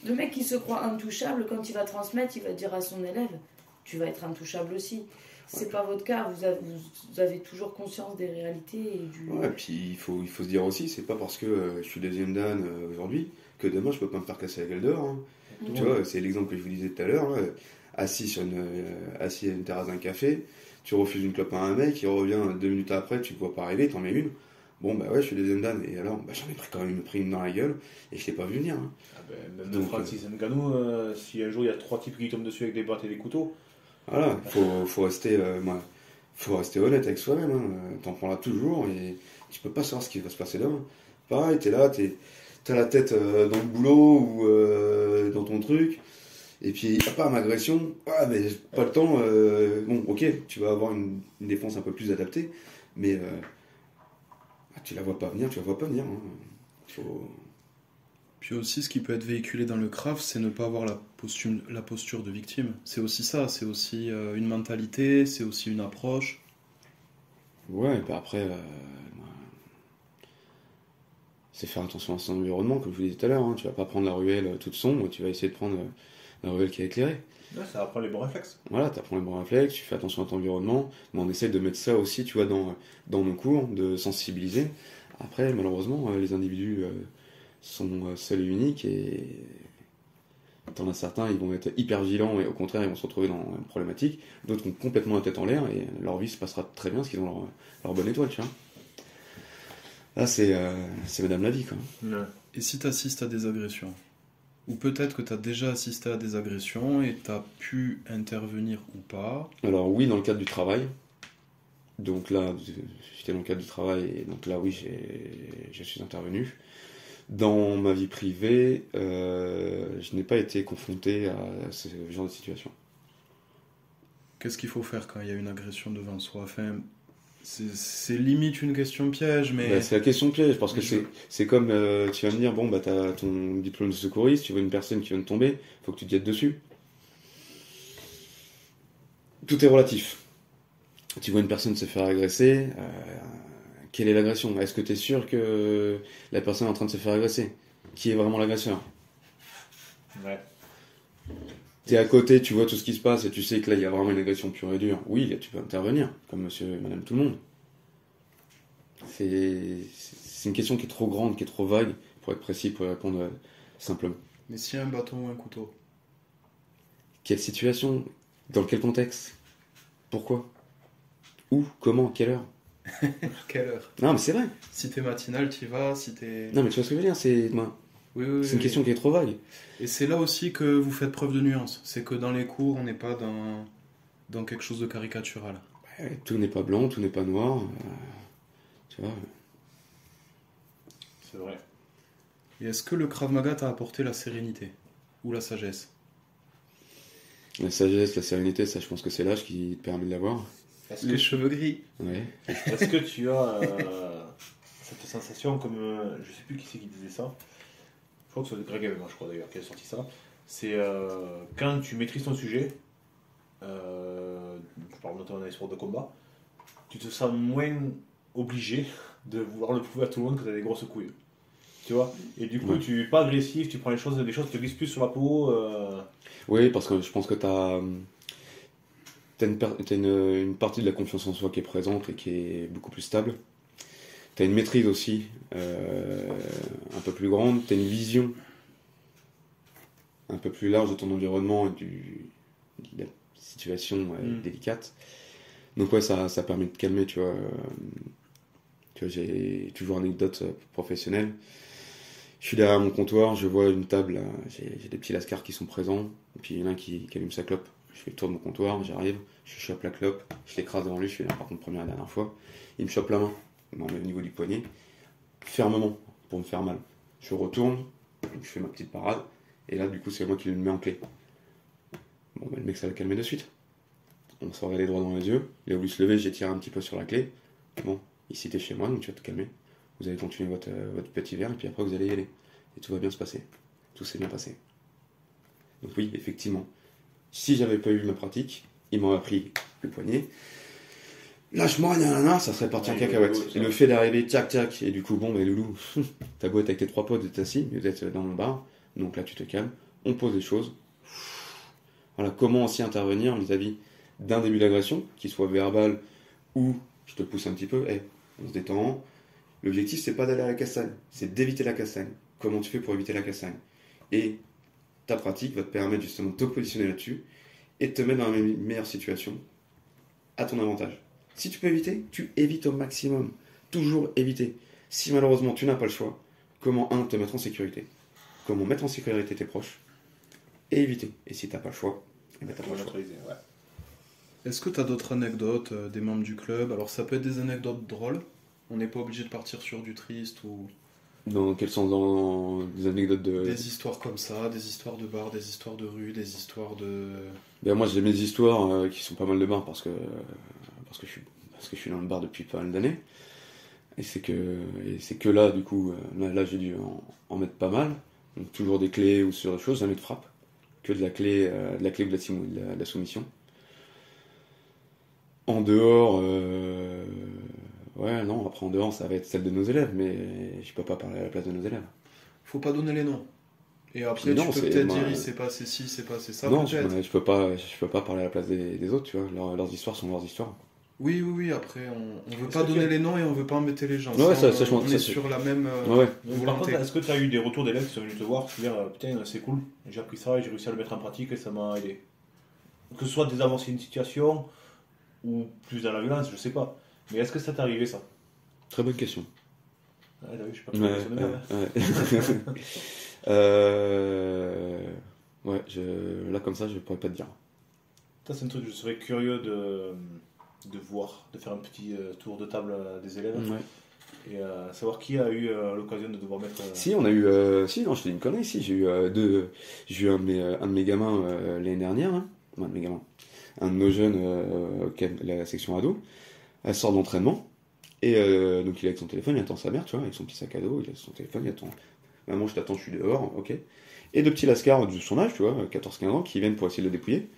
Le mec qui se croit intouchable, quand il va transmettre, il va dire à son élève, tu vas être intouchable aussi. C'est pas votre cas, vous avez toujours conscience des réalités et du... Ouais, puis il faut se dire aussi, c'est pas parce que je suis deuxième dan aujourd'hui que demain je peux pas me faire casser la gueule dehors. Hein. Tu vois, c'est l'exemple que je vous disais tout à l'heure. Assis à une terrasse d'un café, tu refuses une clope à un mec, il revient 2 minutes après, tu ne vois pas arriver, t'en mets une. Bon, bah ouais, je suis deuxième dan, et alors, j'en ai quand même pris une dans la gueule, et je l'ai pas vu venir. Hein. Ah ben, même Donc, Francis Ngannou, si un jour il y a 3 types qui lui tombent dessus avec des battes et des couteaux, Voilà, faut rester honnête avec soi-même. Hein. T'en prendras toujours, et tu peux pas savoir ce qui va se passer demain. Pareil, t'es là, t'as la tête dans le boulot ou dans ton truc. Et puis, pas ma agression, mais j'ai pas le temps. Bon, ok, tu vas avoir une défense un peu plus adaptée, mais tu la vois pas venir. Hein. Puis aussi, ce qui peut être véhiculé dans le craft, c'est ne pas avoir la posture de victime. C'est aussi ça, c'est aussi une mentalité, c'est aussi une approche. Ouais, et puis après, c'est faire attention à son environnement, comme je vous disais tout à l'heure. Hein. Tu vas pas prendre la ruelle toute sombre, tu vas essayer de prendre la ruelle qui est éclairée. ça apprend les bons réflexes. Voilà, tu apprends les bons réflexes, tu fais attention à ton environnement, mais on essaie de mettre ça aussi, tu vois, dans nos cours, de sensibiliser. Après, malheureusement, les individus sont seuls et uniques, et t'en as certains, ils vont être hyper vigilants, et au contraire, ils vont se retrouver dans une problématique. D'autres qui ont complètement la tête en l'air, et leur vie se passera très bien, parce qu'ils ont leur bonne étoile, tu vois. Là, c'est madame la vie, quoi. Ouais. Et si tu assistes à des agressions, ou peut-être que tu as déjà assisté à des agressions et tu as pu intervenir ou pas. Alors oui, dans le cadre du travail. Donc là, j'étais dans le cadre du travail, et donc là, oui, je suis intervenu. Dans ma vie privée, je n'ai pas été confronté à ce genre de situation. Qu'est-ce qu'il faut faire quand il y a une agression devant soi? Enfin, c'est limite une question piège, mais... Bah, c'est la question piège, parce que c'est comme, tu vas me dire, bon, bah, t'as ton diplôme de secouriste, tu vois une personne qui vient de tomber, faut que tu te jettes dessus. Tout est relatif. Tu vois une personne se faire agresser, quelle est l'agression? Est-ce que tu es sûr que la personne est en train de se faire agresser? Qui est vraiment l'agresseur? Ouais. T'es à côté, tu vois tout ce qui se passe et tu sais que là il y a vraiment une agression pure et dure. Oui, là tu peux intervenir, comme monsieur et madame tout le monde. C'est une question qui est trop grande, qui est trop vague pour être précis, pour répondre simplement. Mais s'il y a un bâton ou un couteau? Quelle situation? Dans quel contexte? Pourquoi? Où? Comment? À quelle heure? Quelle heure? Non, mais c'est vrai. Si t'es matinal, t'y vas, si t'es... Non, mais tu vois ce que je veux dire, c'est Oui, oui, c'est une oui. question qui est trop vague. Et c'est là aussi que vous faites preuve de nuance. C'est que dans les cours, on n'est pas dans quelque chose de caricatural. Ouais, tout n'est pas blanc, tout n'est pas noir. Tu vois. C'est vrai. Et est-ce que le Krav Maga t'a apporté la sérénité? Ou la sagesse? La sagesse, la sérénité, ça, je pense que c'est l'âge qui te permet de l'avoir. Est-ce Les que, cheveux gris. Ouais. est-ce que tu as cette sensation comme... je sais plus qui c'est qui disait ça. Je crois que c'est Greg Aveman, je crois d'ailleurs, qui a sorti ça. C'est quand tu maîtrises ton sujet, je parle notamment des sports de combat, tu te sens moins obligé de vouloir le prouver à tout le monde que tu as des grosses couilles. Tu vois? Et du coup, Ouais. tu n'es pas agressif, tu prends les choses te glissent plus sur la peau. Oui, parce que je pense que t'as une partie de la confiance en soi qui est présente et qui est beaucoup plus stable. T'as une maîtrise aussi un peu plus grande. T'as une vision un peu plus large de ton environnement et de la situation délicate. Donc ouais, ça permet de calmer, tu vois. Tu vois, j'ai toujours une anecdote professionnelle. Je suis derrière mon comptoir, je vois une table, j'ai des petits lascars qui sont présents, et puis il y en a un qui allume sa clope. Je fais le tour de mon comptoir, j'arrive, je chope la clope, je l'écrase devant lui, je fais par contre première et dernière fois. Il me chope la main, il m'en met au niveau du poignet, fermement, pour me faire mal. Je retourne, je fais ma petite parade, et là du coup c'est moi qui le mets en clé. Bon, bah, le mec ça l'a calmé de suite. On s'est regardé droit dans les yeux, il a voulu se lever, j'ai tiré un petit peu sur la clé. Bon, ici t'es chez moi, donc tu vas te calmer. Vous allez continuer votre petit verre et puis après vous allez y aller. Et tout va bien se passer. Tout s'est bien passé. Donc oui, effectivement. Si j'avais pas eu ma pratique, il m'aurait pris le poignet. Lâche-moi, nanana, ça serait parti en cacahuète. Et le fait d'arriver, tac, tac, et du coup, bon, ben loulou, t'as beau être avec tes 3 potes et t'es assis, mieux d'être dans le bar. Donc là, tu te calmes, on pose les choses. Voilà, comment aussi intervenir vis-à-vis d'un début d'agression, qu'il soit verbal ou je te pousse un petit peu, on se détend. L'objectif, c'est pas d'aller à la castagne, c'est d'éviter la castagne. Comment tu fais pour éviter la castagne? Et ta pratique va te permettre justement de te positionner là-dessus et de te mettre dans la meilleure situation à ton avantage. Si tu peux éviter, tu évites au maximum. Toujours éviter. Si malheureusement tu n'as pas le choix, comment te mettre en sécurité? Comment mettre en sécurité tes proches? Et éviter. Et si t'as pas le choix, t'as pas le choix. Est-ce que t'as d'autres anecdotes des membres du club? Alors ça peut être des anecdotes drôles. On n'est pas obligé de partir sur du triste ou... Dans quel sens? Dans des anecdotes de... Des histoires comme ça, des histoires de bar, des histoires de rue, des histoires de... Ben moi j'ai mes histoires qui sont pas mal de bars parce que je suis dans le bar depuis pas mal d'années. Et c'est que là du coup, là j'ai dû en mettre pas mal. Donc toujours des clés ou sur des choses, jamais de frappe. Que de la clé ou de la soumission. En dehors... Ouais, non, après en dehors, ça va être celle de nos élèves, mais je peux pas parler à la place de nos élèves. Faut pas donner les noms. Et après, Non, tu peux c'est- peut-être moi, dire il s'est passé ci, c'est passé ça, non, peut-être. je peux pas parler à la place des autres, tu vois. Leurs histoires sont leurs histoires. Oui, après, on veut Est-ce pas que donner tu- les noms et on veut pas embêter les gens. Ouais, ça, je on pense- est ça, sur la même Ouais. Par volonté. contre, est-ce que tu as eu des retours d'élèves qui sont venus te voir, se dire putain, c'est cool, j'ai appris ça et j'ai réussi à le mettre en pratique et ça m'a aidé? Que ce soit des avancées d'une situation ou plus dans la violence, je sais pas. Mais est-ce que ça t'est arrivé ça? Très bonne question. Ah, t'as vu, je sais pas Ouais, comment ça me vient, hein. ouais, là comme ça, je pourrais pas te dire. Ça, c'est un truc que je serais curieux de voir, de faire un petit tour de table des élèves Ouais. et savoir qui a eu l'occasion de devoir mettre. Si, on a eu. Si, non, je te dis une connerie, si. J'ai eu un de mes gamins l'année dernière. Hein. Enfin, un de mes gamins. Un de nos jeunes, la section ado. Elle sort d'entraînement. Et donc, il est avec son téléphone, il attend sa mère, tu vois, avec son petit sac à dos. Il a son téléphone, il attend. Maman, je t'attends, je suis dehors, ok. Et deux petits lascars de son âge, tu vois, 14-15 ans, qui viennent pour essayer de le dépouiller.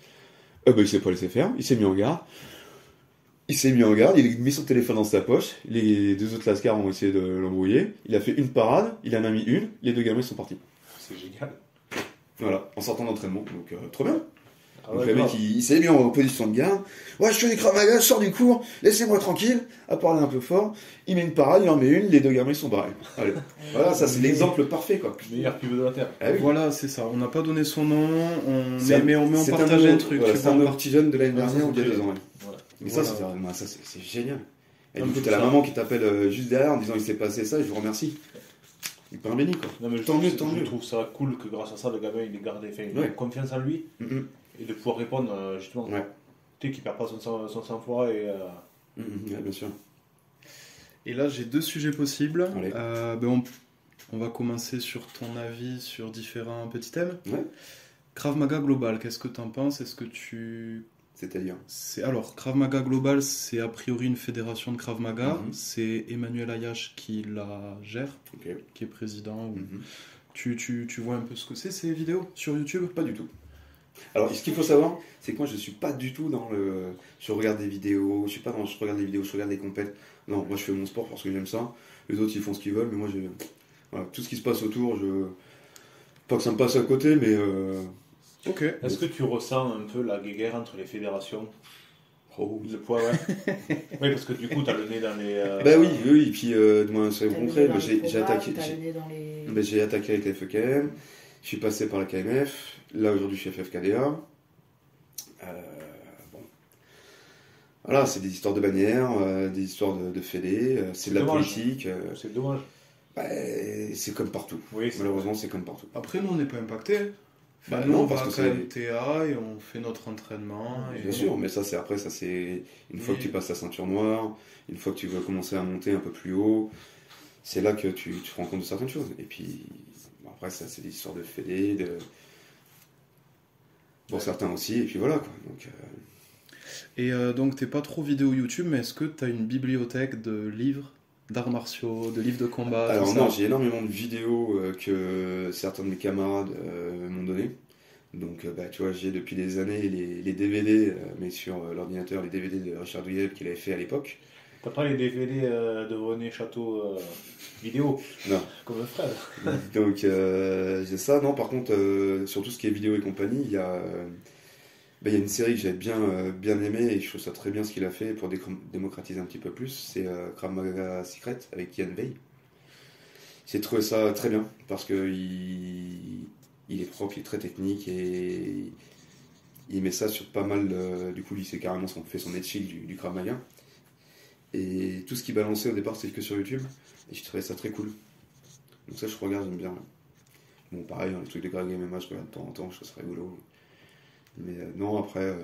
Il s'est pas laissé faire, il s'est mis en garde. Il a mis son téléphone dans sa poche, les deux autres lascars ont essayé de l'embrouiller, il a fait une parade, il en a mis une, les deux gamins ils sont partis. C'est génial. Voilà, en sortant d'entraînement, donc trop bien. Ah Donc ouais, le mec, grave. il s'est mis en position de garde. Ouais, je fais des Krav Maga, je sors du cours, laissez-moi tranquille, à parler un peu fort. Il met une parade, il en met une, les deux gamins ils sont barrés. Allez. Voilà, ça c'est l'exemple parfait quoi. Meilleur pivot de la Terre. Ah oui. Voilà, c'est ça. On n'a pas donné son nom, C'est mais on c'est partageait un autre- truc. voilà, tu c'est un vois, autre petit jeune de l'année Ouais, dernière ça, ou il y a c'est 2 ans. Ouais. Voilà. Mais Voilà. ça c'est génial. Et Non, du coup, mais t'as la ça- maman qui t'appelle juste derrière en disant il s'est passé ça, et je vous remercie. Il pain béni quoi. Non, mais Tant mieux, je tant mieux. trouve ça cool que grâce à ça, le gamin il ait gardé, enfin, il a Ouais. confiance en lui Mhm. et de pouvoir répondre justement. Ouais. Tu sais, qu'il perd pas son sang-froid et. Ouais, bien sûr. Et là, j'ai 2 sujets possibles. Allez. On va commencer sur ton avis sur différents petits thèmes. Ouais. Krav Maga Global, qu'est-ce que t'en penses? Est-ce que tu... C'est-à-dire. Alors, Krav Maga Global, c'est a priori une fédération de Krav Maga. Mhm. C'est Emmanuel Ayash qui la gère, Ok. qui est président. Mhm. Tu vois un peu ce que c'est, ces vidéos sur YouTube? Pas du tout. Alors, ce qu'il faut savoir, c'est que moi, je suis pas du tout dans le. Je regarde des vidéos, je suis pas dans. Je regarde des vidéos, je regarde des compètes. Non, moi, je fais mon sport parce que j'aime ça. Les autres, ils font ce qu'ils veulent, mais moi, voilà, tout ce qui se passe autour, pas que ça me passe à côté, mais. Ok. Est-ce que tu ressens un peu la guéguerre entre les fédérations? Oh. Le poids, ouais. Oui, parce que du coup, t'as le nez dans les. Bah oui, oui, et puis, moi, c'est T'as le concret, nez dans bah, les j'ai programmes, attaqué. t'as le nez dans les... Bah, j'ai attaqué avec la FEKM, je suis passé par la KMF, là aujourd'hui je suis FFKDA. Bon. Voilà, c'est des histoires de bannières, des histoires de fédés, c'est de la dommage. politique. C'est dommage. Bah, c'est comme partout. Oui, c'est Malheureusement, c'est comme partout. Après, nous, on n'est pas impacté. Bah nous, non, on parce va que à c'est- KMTA et on fait notre entraînement. Et Bien sûr, mais ça c'est après, ça c'est une fois Oui. que tu passes la ceinture noire, une fois que tu veux commencer à monter un peu plus haut, c'est là que tu te rends compte de certaines choses. Et puis, bon, après, ça c'est des histoires de fédés, pour certains aussi, et puis voilà quoi. Donc, Et donc, t'es pas trop vidéo YouTube, mais est-ce que t'as une bibliothèque de livres d'arts martiaux, de livres de combat, tout alors ça non, j'ai énormément de vidéos que certains de mes camarades m'ont donné. Donc bah, tu vois, j'ai depuis des années les DVD, mais sur l'ordinateur, les DVD de Richard Douillet qu'il avait fait à l'époque. T'as pas les DVD de René Château vidéo? Non. Comme un frère. Donc j'ai ça. Non, par contre, sur tout ce qui est vidéo et compagnie, il y a une série que j'ai bien aimée et je trouve ça très bien ce qu'il a fait pour démocratiser un petit peu plus. C'est Krav Maga Secret avec Yann Veil. J'ai trouvé ça très bien parce que il est propre, il est très technique et il met ça sur pas mal. Du coup, lui, c'est carrément fait son échelle du Krav Maga. Et tout ce qu'il balançait au départ, c'était que sur YouTube. Et je trouvais ça très cool. Donc ça, je regarde, j'aime bien. Bon, pareil, les trucs de Greg MMA, je regarde de temps en temps, je trouve ça rigolo. Mais non, après,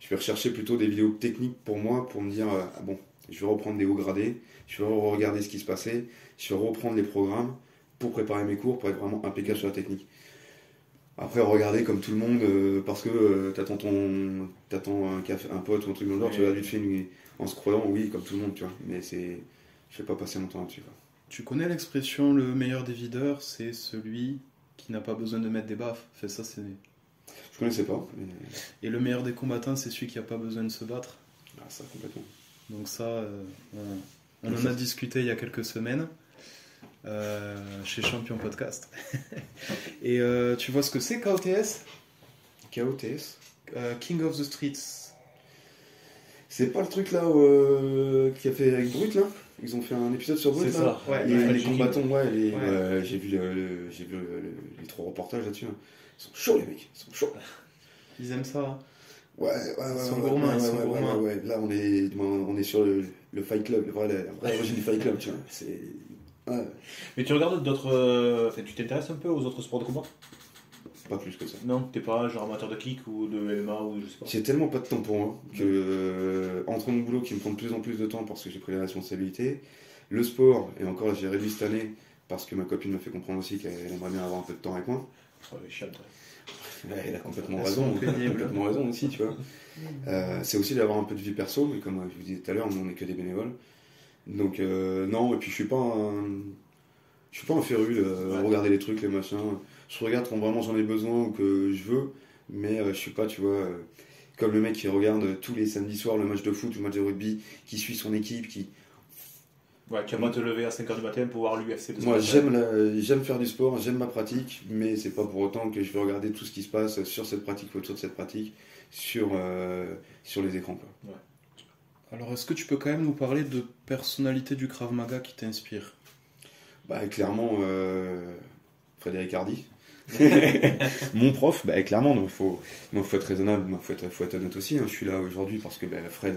je vais rechercher plutôt des vidéos techniques pour moi, pour me dire, ah bon, je vais reprendre des hauts gradés, je vais regarder ce qui se passait, je vais reprendre les programmes pour préparer mes cours, pour être vraiment impeccable sur la technique. Après, regarder comme tout le monde, parce que t'attends un pote ou un truc dans le genre, tu regardes vite fait en scrollant, oui, comme tout le monde, tu vois. Mais je vais pas passer mon temps là-dessus, quoi. Tu connais l'expression le meilleur des videurs, c'est celui qui n'a pas besoin de mettre des baffes. Fait ça, c'est... Je connaissais pas, mais Et le meilleur des combattants, c'est celui qui n'a pas besoin de se battre. ça, complètement. Donc ça, on en a discuté il y a quelques semaines chez Champion Podcast. Et tu vois ce que c'est KOTS? KOTS. King of the Streets. C'est pas le truc là qu'il a fait avec Brut là? Ils ont fait un épisode sur Brut C'est là? ça. Ouais, Les combattants, ouais, Ouais. j'ai vu les 3 reportages là-dessus. Hein. Ils sont chauds les mecs, ils sont chauds. Ils aiment ça. Hein. Ouais. Ils sont gourmands, ils sont gourmands. Ouais. Là on est sur le Fight Club, la vraie origine du Fight Club, tu vois. C'est... Ouais, Mais tu regardes d'autres. Enfin, tu t'intéresses un peu aux autres sports de combat? pas plus que ça. Non, t'es pas genre amateur de kick ou de MMA ou je sais pas. J'ai tellement pas de temps pour moi que entre mon boulot qui me prend de plus en plus de temps parce que j'ai pris les responsabilités, le sport, et encore j'ai réduit cette année parce que ma copine m'a fait comprendre aussi qu'elle aimerait bien avoir un peu de temps avec moi. Oh, les chiens, toi. Ouais, elle a complètement Elles raison, sont pénibles. complètement raison aussi, tu vois. C'est aussi d'avoir un peu de vie perso, mais comme je vous disais tout à l'heure, nous on n'est que des bénévoles. Donc non, et puis je suis pas un féru de regarder les trucs, les machins. Je regarde quand vraiment j'en ai besoin ou que je veux, mais je suis pas, tu vois, comme le mec qui regarde tous les samedis soirs le match de foot ou le match de rugby, qui suit son équipe, qui... Ouais, tu vas pas te lever à 5h du matin pour voir l'UFC de Moi, j'aime faire du sport, j'aime ma pratique, mais c'est pas pour autant que je vais regarder tout ce qui se passe sur cette pratique, autour de cette pratique, sur les écrans, quoi. Ouais. Alors, est-ce que tu peux quand même nous parler de personnalité du Krav Maga qui t'inspire? Bah, clairement, Frédéric Hardy. Mon prof, bah, clairement, il faut être raisonnable, il faut être honnête aussi. Hein. Je suis là aujourd'hui parce que Fred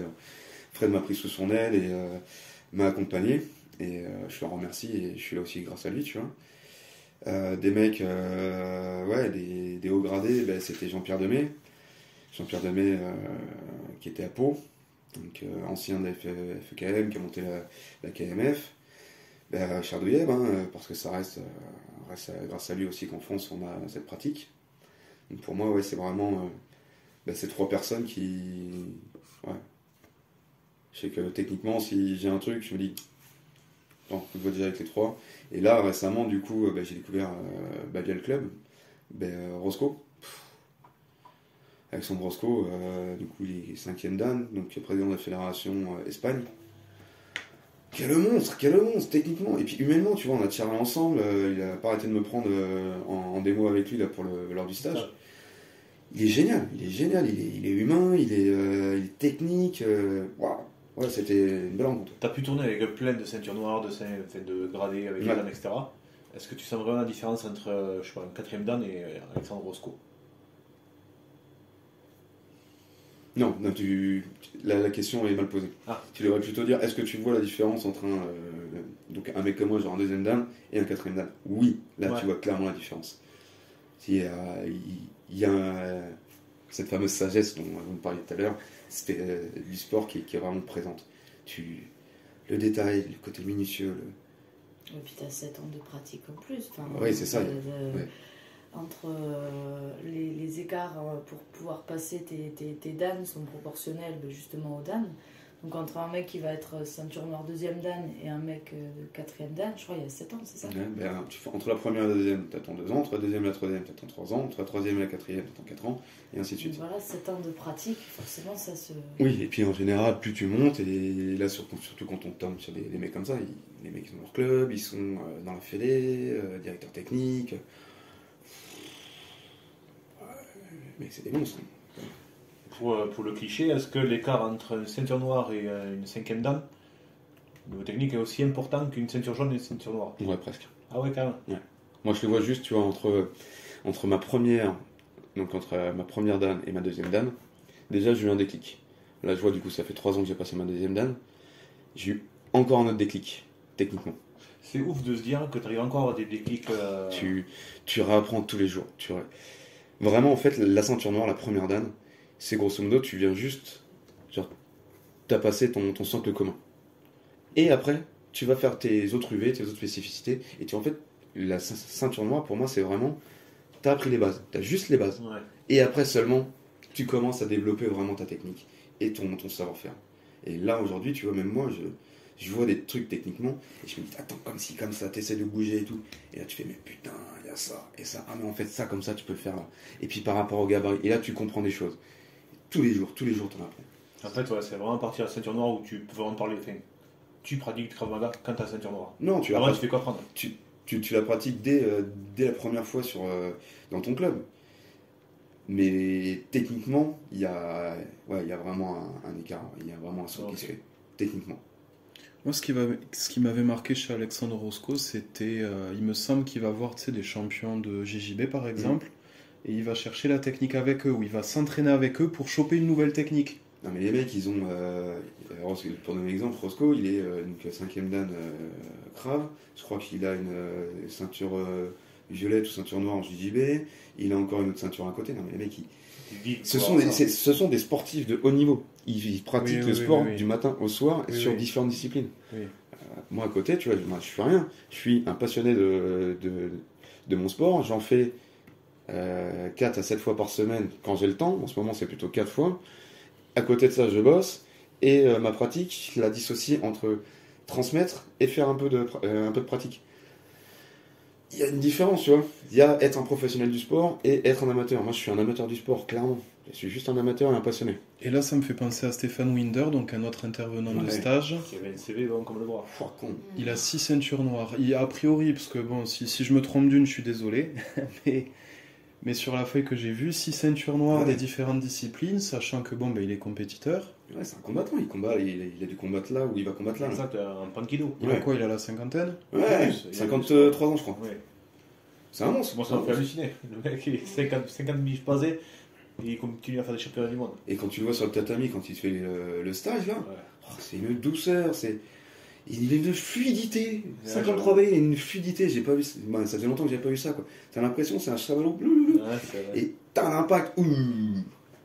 m'a pris sous son aile et m'a accompagné. Et je le remercie et je suis là aussi grâce à lui, tu vois. Des mecs, des hauts gradés, bah, c'était Jean-Pierre Demey. Jean-Pierre Demey qui était à Pau, donc ancien de la FEKM, qui a monté la KMF. Chardouillet, parce que ça reste grâce à lui aussi qu'en France on a cette pratique. Donc pour moi, ouais, c'est vraiment ces trois personnes qui. Ouais. Je sais que techniquement, si j'ai un truc, je me dis, bon, je vois déjà avec les trois. Et là, récemment, du coup, j'ai découvert via le club, Roscoe. Alexandre Roscoe, du coup, il est 5e dan, donc président de la fédération Espagne. Quel monstre, techniquement. Et puis humainement, tu vois, on a tiré ensemble. Il a pas arrêté de me prendre en démo avec lui là, lors du stage. Il est génial, il est humain, il est technique. Waouh. Ouais, c'était une belle rencontre. Tu as pu tourner avec plein de ceintures noires, de gradés avec les dames, etc. Est-ce que tu sens vraiment la différence entre je sais pas, un 4e dan et Alexandre Roscoe? Non, la question est mal posée. Ah. Tu devrais plutôt dire, est-ce que tu vois la différence entre un mec comme moi, genre un 2e dan, et un 4e dan? Oui, là tu vois clairement la différence. Il y a cette fameuse sagesse dont on parlait tout à l'heure, c'était du sport qui est vraiment présente. Le détail, le côté minutieux. Et puis tu as 7 ans de pratique en plus. Oui, c'est ça. Entre les écarts pour pouvoir passer tes dames sont proportionnels justement aux dames. Donc entre un mec qui va être ceinture noire 2e dan et un mec 4e dan, je crois il y a 7 ans, c'est ça? Entre la première et la deuxième, tu attends 2 ans, entre la deuxième et la troisième, tu attends 3 ans, entre la troisième et la quatrième, tu attends 4 ans, et ainsi de suite. Donc voilà, 7 ans de pratique, forcément ça se... Oui, et puis en général, plus tu montes, et là surtout quand on tombe sur des mecs comme ça, les mecs sont dans leur club, ils sont dans la fédé, directeur technique... Mais c'est des monstres. Pour le cliché, est-ce que l'écart entre une ceinture noire et une 5e dan, au niveau technique, est aussi important qu'une ceinture jaune et une ceinture noire? Ouais, presque. Ah ouais, quand même. Ouais. Moi, je le vois juste, tu vois, entre ma première dan et ma 2e dan, déjà, j'ai eu un déclic. Là, je vois, du coup, ça fait 3 ans que j'ai passé ma 2e dan. J'ai eu encore un autre déclic, techniquement. C'est ouf de se dire que tu arrives encore à avoir des déclics... Tu réapprends tous les jours. Vraiment, en fait, la ceinture noire, la première dan, c'est grosso modo, tu viens juste, genre, t'as passé ton socle commun. Et après, tu vas faire tes autres UV, tes autres spécificités, et en fait, la ceinture noire, pour moi, c'est vraiment, t'as appris les bases, t'as juste les bases. Ouais. Et après seulement, tu commences à développer vraiment ta technique et ton savoir-faire. Et là, aujourd'hui, tu vois, même moi, je vois des trucs techniquement, et je me dis, attends, comme ci, comme ça, t'essaies de bouger et tout. Et là, tu fais, mais putain, il y a ça, et ça. Ah, mais en fait, ça, comme ça, tu peux le faire là. Et puis par rapport au gabarit, et là, tu comprends des choses. Tous les jours, t'en apprends. En fait, ouais, c'est vraiment partir à la ceinture noire où tu peux vraiment parler. Enfin, tu pratiques le Krav Maga quand t'as la ceinture noire. Non, tu fais quoi prendre? Tu la pratiques dès la première fois dans ton club. Mais techniquement, il y a vraiment un écart, il y a vraiment un saut qui se fait, techniquement. Moi, ce qui m'avait marqué chez Alexandre Roscoe, c'était, il me semble qu'il va voir des champions de JJB par exemple, et il va chercher la technique avec eux, ou il va s'entraîner avec eux pour choper une nouvelle technique. Non mais les mecs, ils ont, pour donner un exemple, Roscoe, il est 5e dan Krav, je crois qu'il a une ceinture violette ou ceinture noire en JJB, il a encore une autre ceinture à côté. Non mais les mecs, ce sont des sportifs de haut niveau. Ils pratiquent le sport du matin au soir sur différentes disciplines. Oui. Moi à côté, tu vois, moi, je fais rien. Je suis un passionné de mon sport. J'en fais 4 à 7 fois par semaine quand j'ai le temps. En ce moment, c'est plutôt 4 fois. À côté de ça, je bosse. Et ma pratique, je la dissocie entre transmettre et faire un peu de pratique. Il y a une différence, tu vois. Il y a être un professionnel du sport et être un amateur. Moi, je suis un amateur du sport, clairement. Je suis juste un amateur et un passionné. Et là, ça me fait penser à Stéphane Winder, donc un autre intervenant de stage. Qui avait un CV bon comme le bras. Con. Il a 6 ceintures noires. A priori, parce que bon, si je me trompe d'une, je suis désolé, mais sur la feuille que j'ai vue, 6 ceintures noires des différentes disciplines, sachant que bon, il est compétiteur. Ouais, c'est un combattant, il combat, il a dû combattre là ou il va combattre là. Exact, un pankido. Il a quoi? Il a la cinquantaine? Ouais, plus, il a 53 ans je crois. Ouais. C'est un monstre. Moi, ça m'a fait halluciner. Le mec, il est 50 biches passées et il continue à faire des championnats du monde. Et quand tu le vois sur le tatami, quand il fait le stage là, Ouais. c'est une douceur, il a une fluidité. Ouais, 53 B, il a une fluidité, j'ai pas vu ça. Bah, ça fait longtemps que j'ai pas vu ça quoi. T'as l'impression c'est un chamallow. Ouais, c'est vrai. Et t'as un impact.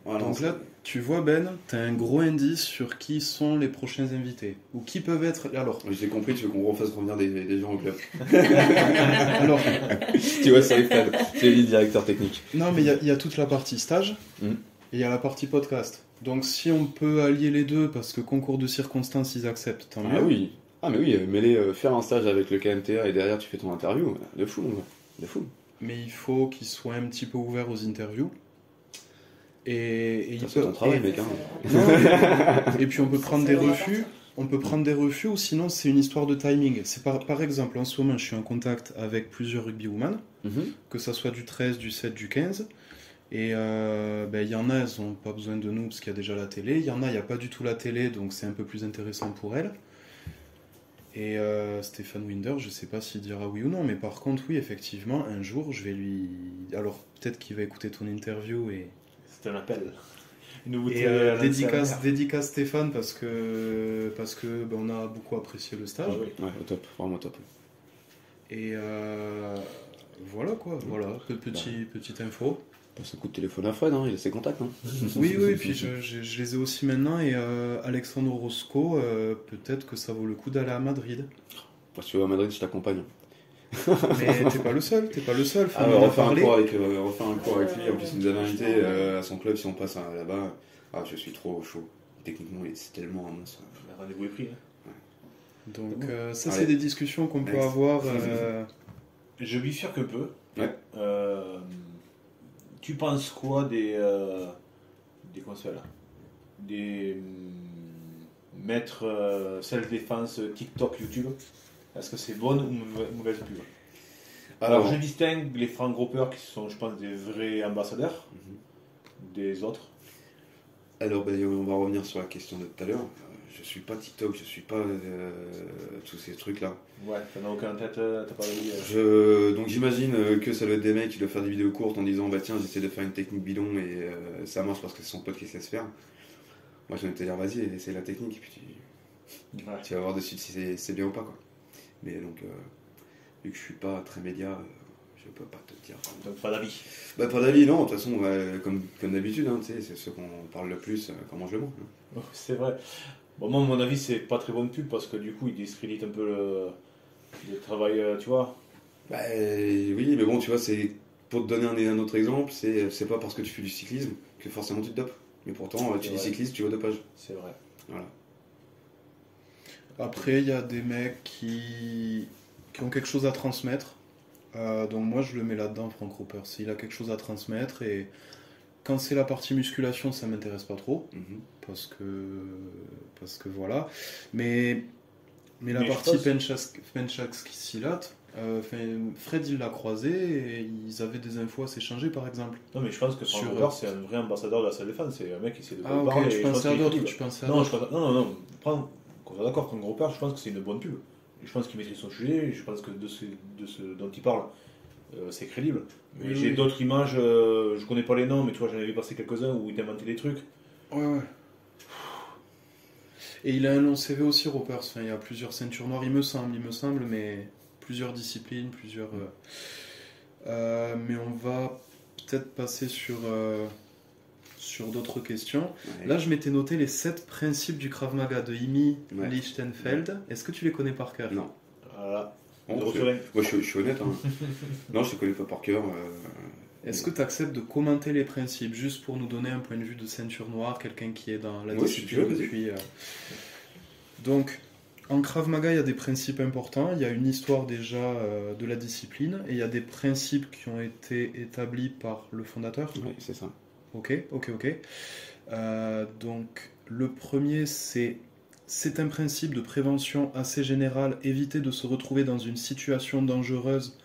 Voilà, Donc là, tu vois Ben, t'as un gros indice sur qui sont les prochains invités. Ou qui peuvent être... Alors, j'ai compris, tu veux qu'on refasse revenir des gens au club. alors Tu vois, c'est Fred, c'est le directeur technique. non mais il y a toute la partie stage, Mm. et il y a la partie podcast. Donc si on peut allier les deux, parce que concours de circonstances, ils acceptent, tant mieux. Ah oui, mêler, faire un stage avec le KMTA et derrière tu fais ton interview, de fou, mon gars. De fou. Mais il faut qu'ils soient un petit peu ouverts aux interviews. Et ils Ça, c'est ton peuvent... travail, mec. Hein. Et puis on peut prendre des Ça ira refus. On peut prendre des refus, ou sinon c'est une histoire de timing. C'est par exemple, en ce moment, je suis en contact avec plusieurs rugbywomen, que ça soit du 13, du 7, du 15. Et il y en a, elles n'ont pas besoin de nous parce qu'il y a déjà la télé. Il y en a, il n'y a pas du tout la télé, donc c'est un peu plus intéressant pour elles. Et Stéphane Winder, je sais pas s'il dira oui ou non, mais par contre, oui, effectivement, un jour, je vais lui... Alors, peut-être qu'il va écouter ton interview et... C'est un appel. Une nouveauté. Dédicace Stéphane parce que on a beaucoup apprécié le stage. Ah oui. Ouais, au top, vraiment top. Et voilà quoi, voilà, petite info. Passe un coup de téléphone à Fred, hein, il a ses contacts. Hein. Oui, puis je les ai aussi maintenant, et Alexandre Roscoe, peut-être que ça vaut le coup d'aller à Madrid. Si tu vas à Madrid, je t'accompagne. Mais t'es pas le seul, faut Ah, en refaire un parler. cours avec lui, en plus il nous avait invité à son club, si on passe là-bas. Ah, je suis trop chaud. Techniquement, c'est tellement un monstre. Le rendez-vous est pris. Hein. Donc ça, Allez. c'est des discussions qu'on peut Next. avoir. Je bifurque un peu. Ouais. Tu penses quoi des consoles, des maîtres self-défense TikTok, YouTube? Est-ce que c'est bonne ou mauvaise pub? Alors, je distingue les franc groppers qui sont, je pense, des vrais ambassadeurs des autres. Alors, on va revenir sur la question de tout à l'heure. Je suis pas TikTok, je suis pas tous ces trucs-là. Ouais, t'en as aucun en tête, t'as pas de... Donc j'imagine que ça doit être des mecs qui doivent faire des vidéos courtes en disant bah tiens j'essaie de faire une technique bidon et ça marche parce que c'est son pote qui sait se faire. Moi j'ai envie de te dire vas-y essaye la technique et puis tu vas voir de suite si c'est bien ou pas quoi. Mais donc vu que je suis pas très média, je peux pas te dire. Donc pas d'avis. Bah pas d'avis non, de toute façon comme d'habitude hein, c'est ceux qu'on parle le plus comment je le montre. Hein. C'est vrai. Bon, moi, à mon avis, c'est pas très bonne pub parce que du coup, ils discréditent un peu le travail, tu vois. Bah oui, mais bon, tu vois, c'est pour te donner un autre exemple, c'est pas parce que tu fais du cyclisme que forcément tu te dopes. Mais pourtant, tu dis cycliste, tu vas au dopage. C'est vrai. Voilà. Après, il y a des mecs qui ont quelque chose à transmettre. Donc moi, je le mets là-dedans, Frank Roper. S'il a quelque chose à transmettre, et quand c'est la partie musculation, ça m'intéresse pas trop. Parce que voilà. Mais la partie Penchak-Silat, Fred il l'a croisé et ils avaient des infos à s'échanger par exemple. Non, mais je pense que Frank Roper, c'est un vrai ambassadeur de la salle défense. C'est un mec qui essaie de parler. Tu pensais à d'autres, tu pensais à d'autres. Non. Quand on est d'accord, Frank Roper, je pense que c'est une bonne pub. Je pense qu'il maîtrise son sujet. Je pense que de ce dont il parle, c'est crédible. Mais j'ai d'autres images, je connais pas les noms, mais tu vois, j'en ai vu passer quelques-uns où il inventé des trucs. Ouais. Et il a un long CV aussi, Ropers. Enfin, il y a plusieurs ceintures noires, il me semble, mais plusieurs disciplines, mais on va peut-être passer sur d'autres questions. Ouais. Là, je m'étais noté les 7 principes du Krav Maga de Imi Lichtenfeld. Ouais. Est-ce que tu les connais par cœur? Non. Voilà. Moi, je suis honnête. Hein. Non, je ne connais pas par cœur. Est-ce que tu acceptes de commenter les principes, juste pour nous donner un point de vue de ceinture noire, quelqu'un qui est dans la discipline depuis... Donc, en Krav Maga, il y a des principes importants. Il y a une histoire déjà de la discipline, et il y a des principes qui ont été établis par le fondateur. Oui, c'est ça. Ok. Donc, le premier, c'est un principe de prévention assez général, éviter de se retrouver dans une situation dangereuse.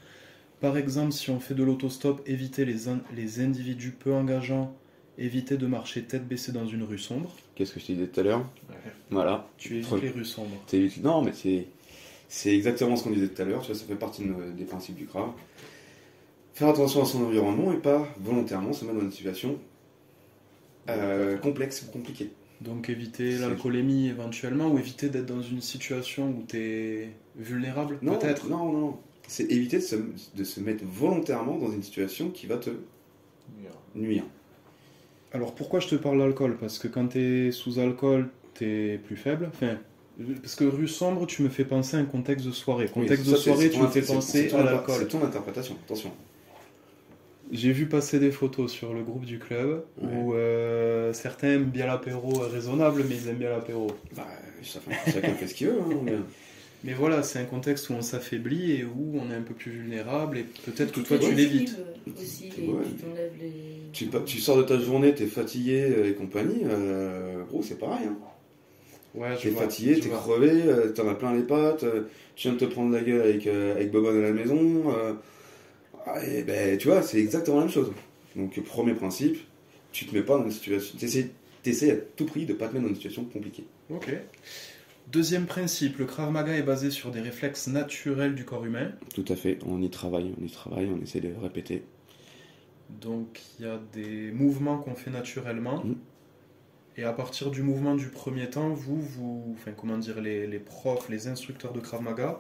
Par exemple, si on fait de l'autostop, éviter les individus peu engageants, éviter de marcher tête baissée dans une rue sombre. Qu'est-ce que je te disais tout à l'heure? Ouais. Voilà. Tu évites les rues sombres. Non, mais c'est exactement ce qu'on disait tout à l'heure, tu vois, ça fait partie des principes du CRAV. Faire attention à son environnement et pas volontairement se mettre dans une situation complexe ou compliquée. Donc éviter C'est- l'alcoolémie éventuellement, ou éviter d'être dans une situation où tu es vulnérable, Non, peut-être. non. C'est éviter de se mettre volontairement dans une situation qui va te nuire. Alors pourquoi je te parle d'alcool? Parce que quand tu es sous alcool, tu es plus faible. Enfin, parce que rue sombre, tu me fais penser à un contexte de soirée. Contexte de soirée, tu me fais penser à l'alcool. C'est ton interprétation, attention. J'ai vu passer des photos sur le groupe du club où certains aiment bien l'apéro raisonnable, mais ils aiment bien l'apéro. Bah, chacun fait ce qu'il veut. Hein, Mais voilà, c'est un contexte où on s'affaiblit et où on est un peu plus vulnérable et peut-être que toi te tu l'évites. aussi, Ouais. tu t'enlèves les... tu sors de ta journée, t'es fatigué et compagnie, gros, c'est pareil. Hein. Ouais, T'es fatigué, t'es crevé, t'en as plein les pattes, tu viens de te prendre la gueule avec Bobonne à la maison. Et ben, tu vois, c'est exactement la même chose. Donc, premier principe, tu te mets pas dans une situation. T'essayes à tout prix de pas te mettre dans une situation compliquée. Ok. Deuxième principe, le Krav Maga est basé sur des réflexes naturels du corps humain. Tout à fait, on y travaille, on essaie de répéter. Donc il y a des mouvements qu'on fait naturellement. Et à partir du mouvement du premier temps, enfin comment dire, les profs, les instructeurs de Krav Maga,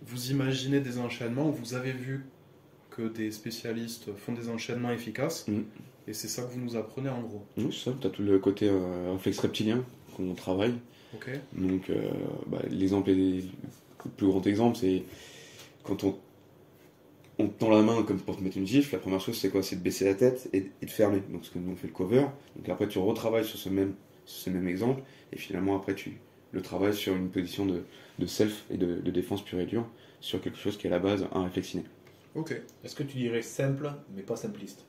vous imaginez des enchaînements où vous avez vu que des spécialistes font des enchaînements efficaces. Et c'est ça que vous nous apprenez en gros. C'est ça, t'as tout le côté réflexe reptilien qu'on travaille. Ok. Donc, l'exemple, le plus grand exemple, c'est quand on te tend la main comme pour te mettre une gifle, la première chose c'est quoi? C'est de baisser la tête et de fermer. Donc, ce que nous on fait le cover. Donc, après, tu retravailles sur ce même exemple, et finalement, après, tu le travailles sur une position de self et de défense pure et dure, sur quelque chose qui est à la base un réflexe inné. Ok. Est-ce que tu dirais simple, mais pas simpliste?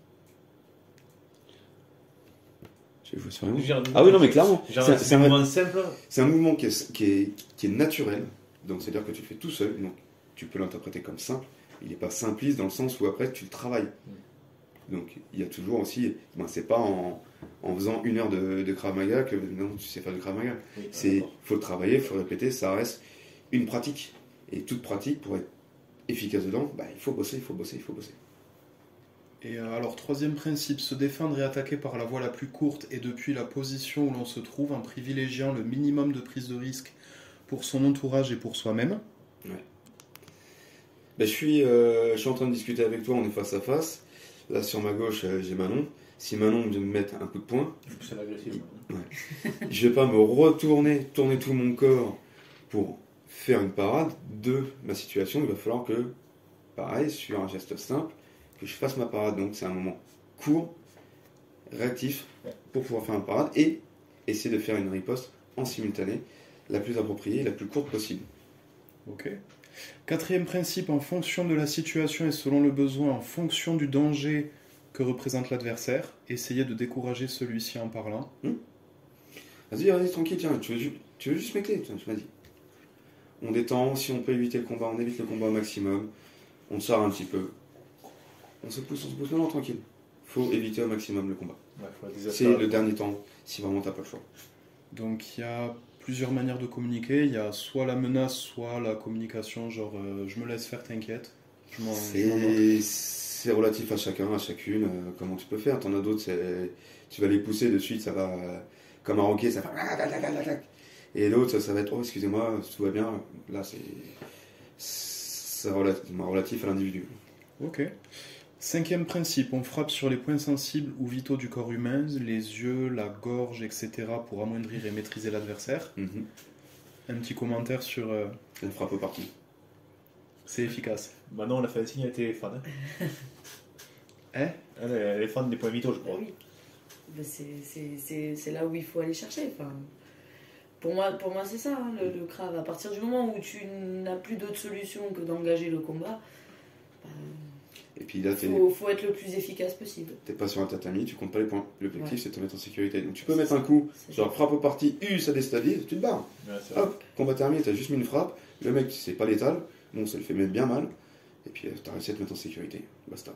Ah oui, non, mais clairement. C'est un mouvement simple. C'est un mouvement qui est naturel. Donc, c'est-à-dire que tu le fais tout seul. Donc, tu peux l'interpréter comme simple. Il n'est pas simpliste dans le sens où après, tu le travailles. Donc, il y a toujours aussi... c'est pas en faisant 1 heure de Krav Maga que non, tu sais faire du Krav Maga. Il faut le travailler, il faut le répéter. Ça reste une pratique. Et toute pratique, pour être efficace dedans, il faut bosser. Et alors, troisième principe, se défendre et attaquer par la voie la plus courte et depuis la position où l'on se trouve en privilégiant le minimum de prise de risque pour son entourage et pour soi-même. Ouais. Je suis en train de discuter avec toi, on est face à face. Là, sur ma gauche, j'ai Manon. Si Manon vient me mettre un coup de poing, je vais pas me tourner tout mon corps pour faire une parade de ma situation. Il va falloir que, pareil, sur un geste simple, que je fasse ma parade. Donc c'est un moment court, réactif, pour pouvoir faire une parade et essayer de faire une riposte en simultané, la plus appropriée, la plus courte possible. Ok. Quatrième principe, en fonction de la situation et selon le besoin, en fonction du danger que représente l'adversaire, essayer de décourager celui-ci en parlant. Vas-y, tranquille, tiens, tu veux juste mes clés, tu m'as dit. On détend, si on peut éviter le combat, on évite le combat au maximum, on sort un petit peu. On se pousse, non, tranquille. Faut éviter au maximum le combat. C'est le dernier temps, si vraiment t'as pas le choix. Donc il y a plusieurs manières de communiquer. Il y a soit la menace, soit la communication, genre je me laisse faire, t'inquiète. C'est relatif à chacun, à chacune, comment tu peux faire. T'en as d'autres, tu vas les pousser de suite, ça va comme un roquet, ça va. Et l'autre, ça va être oh, excusez-moi, tout va bien. Là, c'est relatif à l'individu. Ok. Cinquième principe, on frappe sur les points sensibles ou vitaux du corps humain, les yeux, la gorge, etc. pour amoindrir et maîtriser l'adversaire. Un petit commentaire sur... Elle frappe partout. C'est efficace. Maintenant, on a fait un signe, elle était fan. Elle est fan des points vitaux, je crois. Oui. C'est là où il faut aller chercher. Enfin, pour moi c'est ça, hein, le Krav. À partir du moment où tu n'as plus d'autre solution que d'engager le combat... Et puis là, Faut être le plus efficace possible. t'es pas sur un tatami, tu comptes pas les points. L'objectif, Ouais. c'est de te mettre en sécurité. Donc tu peux mettre un coup, C'est genre frappe au parti, ça déstabilise, tu te barres. Ouais, c'est vrai. Hop, combat terminé, t'as juste mis une frappe, le mec, c'est pas létal, bon, ça le fait même bien mal, et puis t'as réussi à te mettre en sécurité. Basta.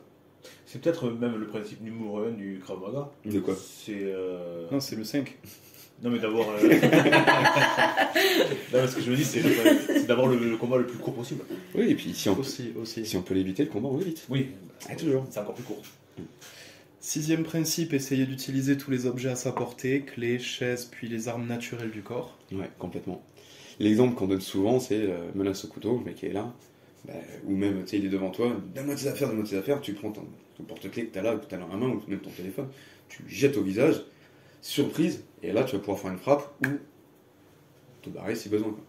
C'est peut-être même le principe numéro 1 du Krav Maga. De quoi? C'est. Non, c'est le 5. Non, mais d'avoir. Non, ce que je veux dire, c'est d'avoir le combat le plus court possible. Oui, et puis si on, Aussi. si on peut l'éviter, le combat, on l'évite. Oui, toujours. c'est encore plus court. 6e principe, essayer d'utiliser tous les objets à sa portée, clés, chaises, puis les armes naturelles du corps. Ouais, complètement. L'exemple qu'on donne souvent, c'est menace au couteau, le mec est là, ou même, tu sais, il est devant toi, donne-moi tes affaires, tu prends ton porte-clés que t'as là, ou que t'as dans la main, ou même ton téléphone, tu le jettes au visage, surprise, et là, tu vas pouvoir faire une frappe, ou te barrer si besoin, quoi.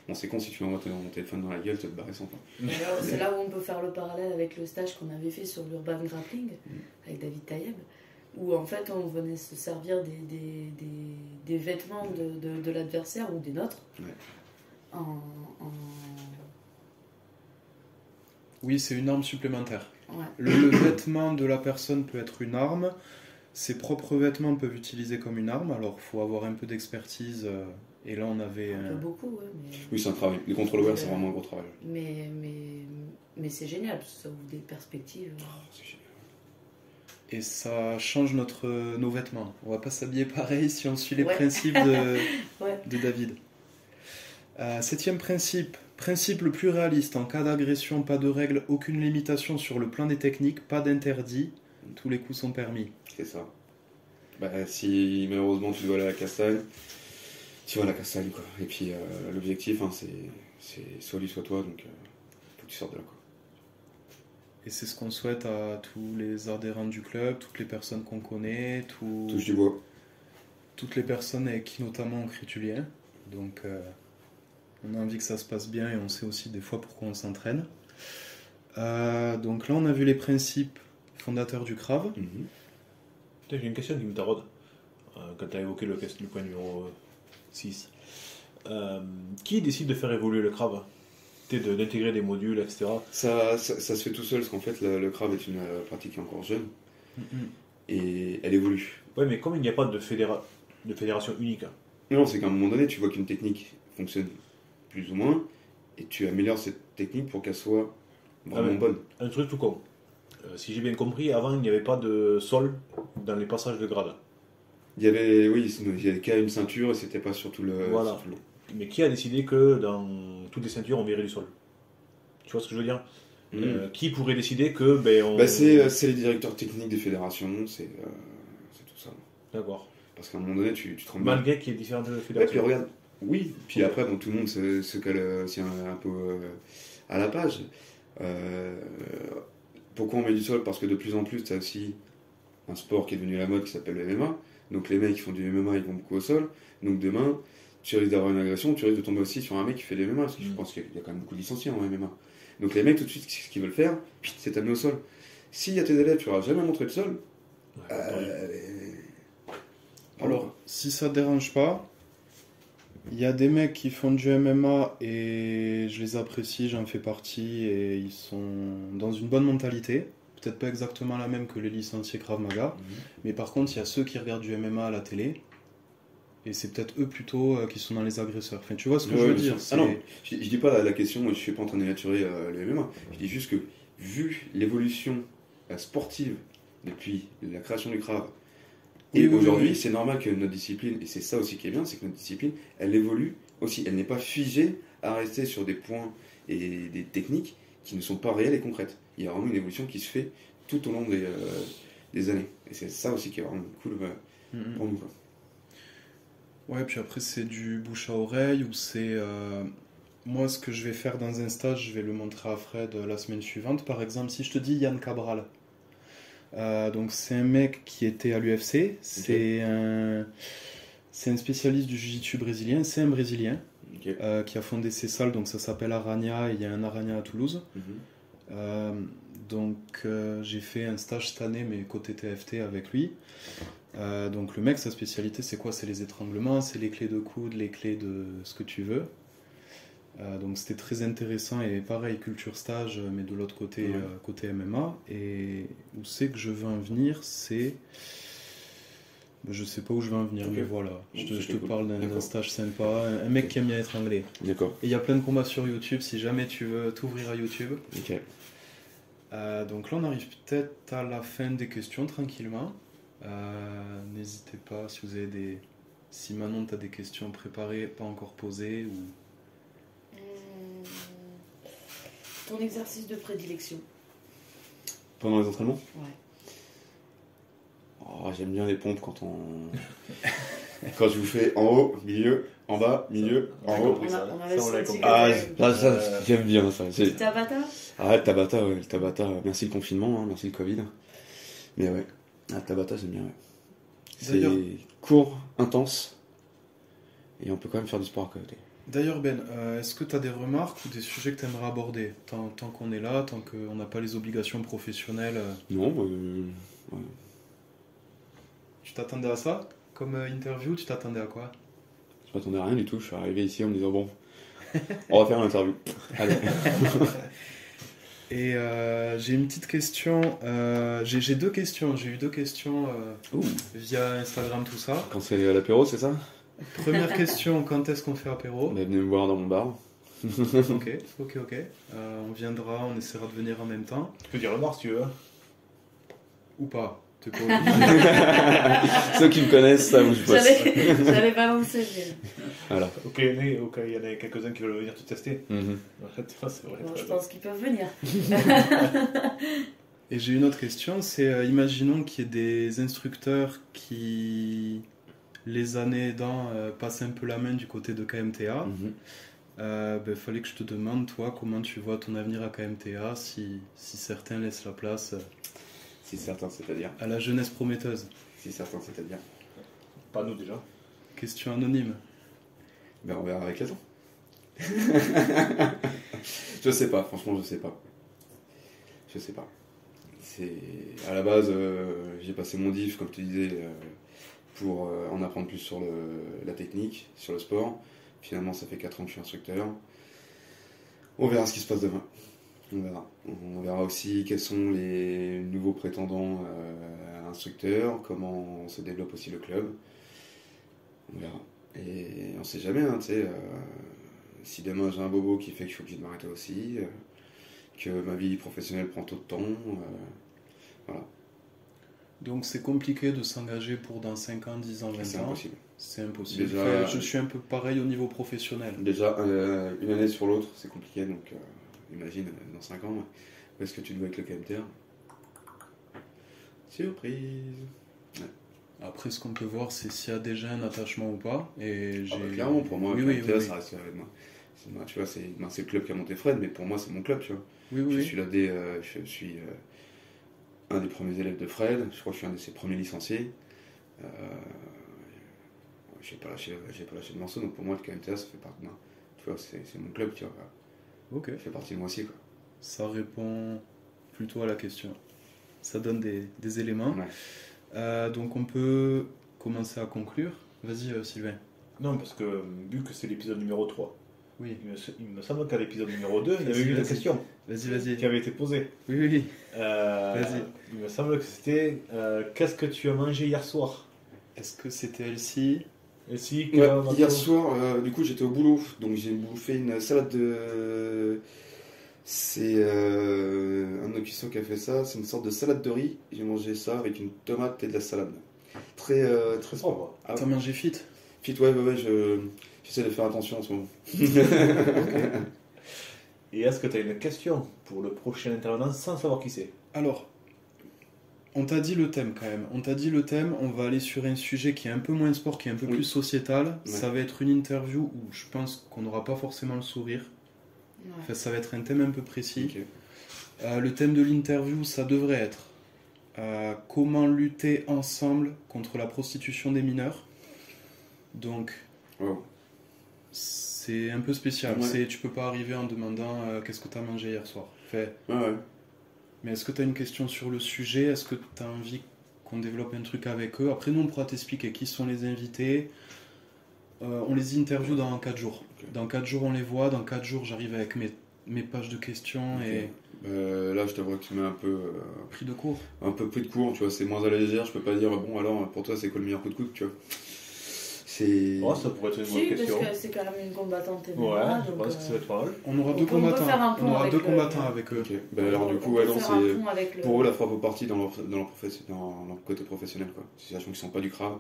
Bon, c'est con si tu envoies ton téléphone dans la gueule, te barrer sans quoi. C'est là où on peut faire le parallèle avec le stage qu'on avait fait sur l'Urban Grappling avec David Taïeb, où en fait on venait se servir des vêtements de l'adversaire ou des nôtres. Ouais. Oui, c'est une arme supplémentaire. Ouais. Le vêtement de la personne peut être une arme. Ses propres vêtements peuvent utiliser comme une arme. Alors, il faut avoir un peu d'expertise. Et là, on avait... Un peu beaucoup, ouais, mais... Oui, c'est un travail. Les contrôles ouverts, c'est vraiment un gros travail. Mais c'est génial, parce que ça ouvre des perspectives. C'est génial. Et ça change nos vêtements. On va pas s'habiller pareil si on suit les Ouais. principes Ouais. de David. 7e principe le plus réaliste. En cas d'agression, pas de règles, aucune limitation sur le plan des techniques, pas d'interdit. Tous les coups sont permis. C'est ça. Si malheureusement tu dois aller à la castagne, tu vas à la castagne, quoi. Et puis l'objectif, hein, c'est soit lui, soit toi, donc faut que tu sortes de là, quoi. Et c'est ce qu'on souhaite à tous les adhérents du club, toutes les personnes qu'on connaît, Touche du bois. toutes les personnes avec qui notamment on crée du lien. Donc on a envie que ça se passe bien et on sait aussi des fois pourquoi on s'entraîne. Donc là on a vu les principes fondateurs du Krav. J'ai une question qui me taraude quand tu as évoqué le point numéro 6. Qui décide de faire évoluer le Krav? D'intégrer des modules, etc. Ça se fait tout seul, parce qu'en fait le Krav est une pratique qui est encore jeune, et elle évolue. Ouais, mais comme il n'y a pas de fédération unique. Non, c'est qu'à un moment donné, tu vois qu'une technique fonctionne plus ou moins, et tu améliores cette technique pour qu'elle soit vraiment bonne. Un truc tout con. Si j'ai bien compris, avant il n'y avait pas de sol dans les passages de grade. Il y avait qu'à une ceinture, et c'était pas sur tout le Voilà. sur tout le long. Mais qui a décidé que dans toutes les ceintures on verrait du sol? Tu vois ce que je veux dire? Qui pourrait décider que c'est les directeurs techniques des fédérations, c'est tout ça. D'accord. Parce qu'à un moment donné, tu te rends bien. Malgré qu'il y ait différentes Ouais, puis fédérations. regarde, oui, puis après, bon, tout le monde se cale aussi un peu à la page. Pourquoi on met du sol? Parce que de plus en plus, tu as aussi un sport qui est devenu la mode qui s'appelle le MMA. Donc les mecs qui font du MMA, ils vont beaucoup au sol. Donc demain, tu risques d'avoir une agression, tu risques de tomber aussi sur un mec qui fait des MMA, parce que je pense qu'il y a quand même beaucoup de licenciés en MMA. Donc les mecs, tout de suite, ce qu'ils veulent faire, c'est t'amener au sol. S'il y a tes élèves, tu n'auras jamais montré le sol. Alors, si ça te dérange pas, il y a des mecs qui font du MMA et je les apprécie, j'en fais partie et ils sont dans une bonne mentalité. Peut-être pas exactement la même que les licenciés Krav Maga, mais par contre, il y a ceux qui regardent du MMA à la télé et c'est peut-être eux plutôt qui sont dans les agresseurs. Enfin, tu vois ce que je veux dire? Ah non, je dis pas la question, je suis pas en train de dénaturer le MMA. Je dis juste que, vu l'évolution sportive depuis la création du Krav, et aujourd'hui, c'est normal que notre discipline, et c'est ça aussi qui est bien, c'est que notre discipline, elle évolue aussi. Elle n'est pas figée à rester sur des points et des techniques qui ne sont pas réelles et concrètes. Il y a vraiment une évolution qui se fait tout au long des années. Et c'est ça aussi qui est vraiment cool pour nous, quoi. Ouais, puis après, c'est du bouche à oreille ou c'est... Moi, ce que je vais faire dans un stage, je vais le montrer à Fred la semaine suivante. Par exemple, si je te dis Yann Cabral, donc c'est un mec qui était à l'UFC, c'est un spécialiste du jiu-jitsu brésilien, c'est un Brésilien qui a fondé ses salles, donc ça s'appelle Aranya, et il y a un Aranya à Toulouse. Donc j'ai fait un stage cette année, mais côté TFT avec lui. Donc le mec, sa spécialité c'est quoi? C'est les étranglements, c'est les clés de coude, les clés de ce que tu veux. Donc c'était très intéressant et pareil, culture stage, mais de l'autre côté, Ouais. côté MMA. Et où c'est que je veux en venir, c'est... Je sais pas où je veux en venir, Ok. mais voilà. Bon, Je te c'était cool. parle d'un D'accord. stage sympa, un mec qui aime bien être anglais. D'accord. Et il y a plein de combats sur YouTube, si jamais tu veux t'ouvrir à YouTube. Ok. Donc là, on arrive peut-être à la fin des questions, tranquillement. N'hésitez pas, si vous avez des... Si Manon, tu as des questions préparées, pas encore posées, ou... Ton exercice de prédilection. Pendant les entraînements? Ouais. Oh, j'aime bien les pompes quand on. Quand je vous fais en haut, milieu, en bas, milieu, en Ouais, haut. compris ça. On avait Ça, on l'a senti compris. que Ah, t'avais- ça, j'aime bien ça. C'est- Tabata. Ah, le Tabata, ouais, le Tabata. Merci le confinement, hein, merci le Covid. Mais ouais, le Tabata, j'aime bien. Ouais. C'est D'ailleurs- court, intense, et on peut quand même faire du sport à côté. D'ailleurs, Ben, est-ce que tu as des remarques ou des sujets que tu aimerais aborder tant qu'on est là, tant qu'on n'a pas les obligations professionnelles Non, ouais. Tu t'attendais à ça comme interview? Tu t'attendais à quoi? Je m'attendais à rien du tout. Je suis arrivé ici en me disant bon, on va faire une interview. Allez. Et j'ai une petite question. J'ai deux questions. J'ai eu deux questions Ouh. via Instagram, tout ça. Quand c'est à l'apéro, c'est ça? Première question, quand est-ce qu'on fait apéro? Bah, venez me voir dans mon bar. Ok. On viendra, on essaiera de venir en même temps. Tu peux dire le bar si tu veux. Ou pas. T'es pas Ceux qui me connaissent savent où je passe. J'allais balancer. mais- Voilà. Ok, il y en a quelques-uns qui veulent venir te tester. Mhm. C'est vrai. Bon, je pense qu'ils peuvent venir. Et j'ai une autre question, c'est imaginons qu'il y ait des instructeurs qui, les années aidant, passent un peu la main du côté de KMTA. Mhm. Fallait que je te demande, toi, comment tu vois ton avenir à KMTA, si certains laissent la place Si certain, c'est-à-dire. à la jeunesse prometteuse. Si certain, c'est-à-dire. Pas nous déjà. Question anonyme. Ben, on verra avec le temps. Je sais pas, franchement, je sais pas. Je sais pas. C'est à la base, j'ai passé mon diff, comme tu disais, pour en apprendre plus sur la technique, sur le sport. Finalement, ça fait 4 ans que je suis instructeur. On verra ce qui se passe demain. On verra. On verra aussi quels sont les nouveaux prétendants instructeurs, comment se développe aussi le club. On verra. Et on sait jamais, hein, tu sais. Si demain j'ai un bobo qui fait que je suis obligé de m'arrêter aussi, que ma vie professionnelle prend trop de temps, voilà, Donc c'est compliqué de s'engager pour dans 5 ans, 10 ans, 20 c'est ans. impossible. C'est impossible. Déjà- Enfin, je suis un peu pareil au niveau professionnel. Déjà, une année sur l'autre, c'est compliqué, donc imagine dans 5 ans, où est-ce que tu dois avec le KMTR? Surprise! Après, ce qu'on peut voir, c'est s'il y a déjà un attachement ou pas. Et Ah bah, j'ai... clairement, pour moi, oui, le oui, KMTR, oui, ça reste avec moi. Tu vois, c'est le club qui a monté Fred, mais pour moi, c'est mon club, tu vois. oui, oui, Je oui. suis je suis un des premiers élèves de Fred, je crois que je suis un de ses premiers licenciés. J'ai pas lâché le morceau, donc pour moi le KMTA ça fait partie de moi. Tu vois, c'est mon club, tu vois. Ok. Ça fait partie de moi aussi, quoi. Ça répond plutôt à la question. Ça donne des éléments. Ouais. Donc on peut commencer à conclure. Vas-y Sylvain. Non, parce que vu que c'est l'épisode numéro 3, Oui. il me semble qu'à l'épisode numéro 2, il y avait Vas-y, eu la vas-y. question Vas-y. qui avait été posée. Oui. Vas-y. Il me semble que c'était qu'est-ce que tu as mangé hier soir? Est-ce que c'était Elsie? Et si, Ouais, hier soir, du coup j'étais au boulot, donc j'ai bouffé une salade de... C'est un de nos cuissons qui a fait ça, c'est une sorte de salade de riz. J'ai mangé ça avec une tomate et de la salade. Très sport. Ah, T'as mangé fit? Fit, ouais, j'essaie de faire attention en ce moment. Et est-ce que tu as une question pour le prochain intervenant sans savoir qui c'est? Alors, on t'a dit le thème quand même. On va aller sur un sujet qui est un peu moins sport, qui est un peu Oui. plus sociétal. Ouais. Ça va être une interview où je pense qu'on n'aura pas forcément le sourire. Ouais. Enfin, ça va être un thème un peu précis. Ok. Le thème de l'interview, ça devrait être comment lutter ensemble contre la prostitution des mineurs. Donc, Wow. c'est un peu spécial. Ouais. Tu peux pas arriver en demandant qu'est-ce que tu as mangé hier soir. Enfin, Ouais. mais est-ce que tu as une question sur le sujet? Est-ce que tu as envie qu'on développe un truc avec eux? Après, nous, on pourra t'expliquer qui sont les invités. On les interview dans 4 jours. Ok. Dans 4 jours, on les voit. Dans 4 jours, j'arrive avec mes pages de questions et Là, je t'avoue que tu mets pris de cours. un peu pris de cours, tu vois, c'est moins à la légère. Je peux pas dire, bon, alors, pour toi, c'est quoi le meilleur coup de coude, tu vois. C'est. Oh, ça pourrait être une bonne Si, question. parce que c'est quand même une combattante Ouais, MMA. je donc, pense que ça va être pas mal. On aura On deux peut- on peut combattants. faire un pont On aura avec deux le- combattants avec eux. Ok. Alors, du coup, on ouais, peut non, faire un c'est. pont avec le... Pour eux, la frappe au parti dans leur côté professionnel, quoi. Sachant qu'ils sont pas du crabe,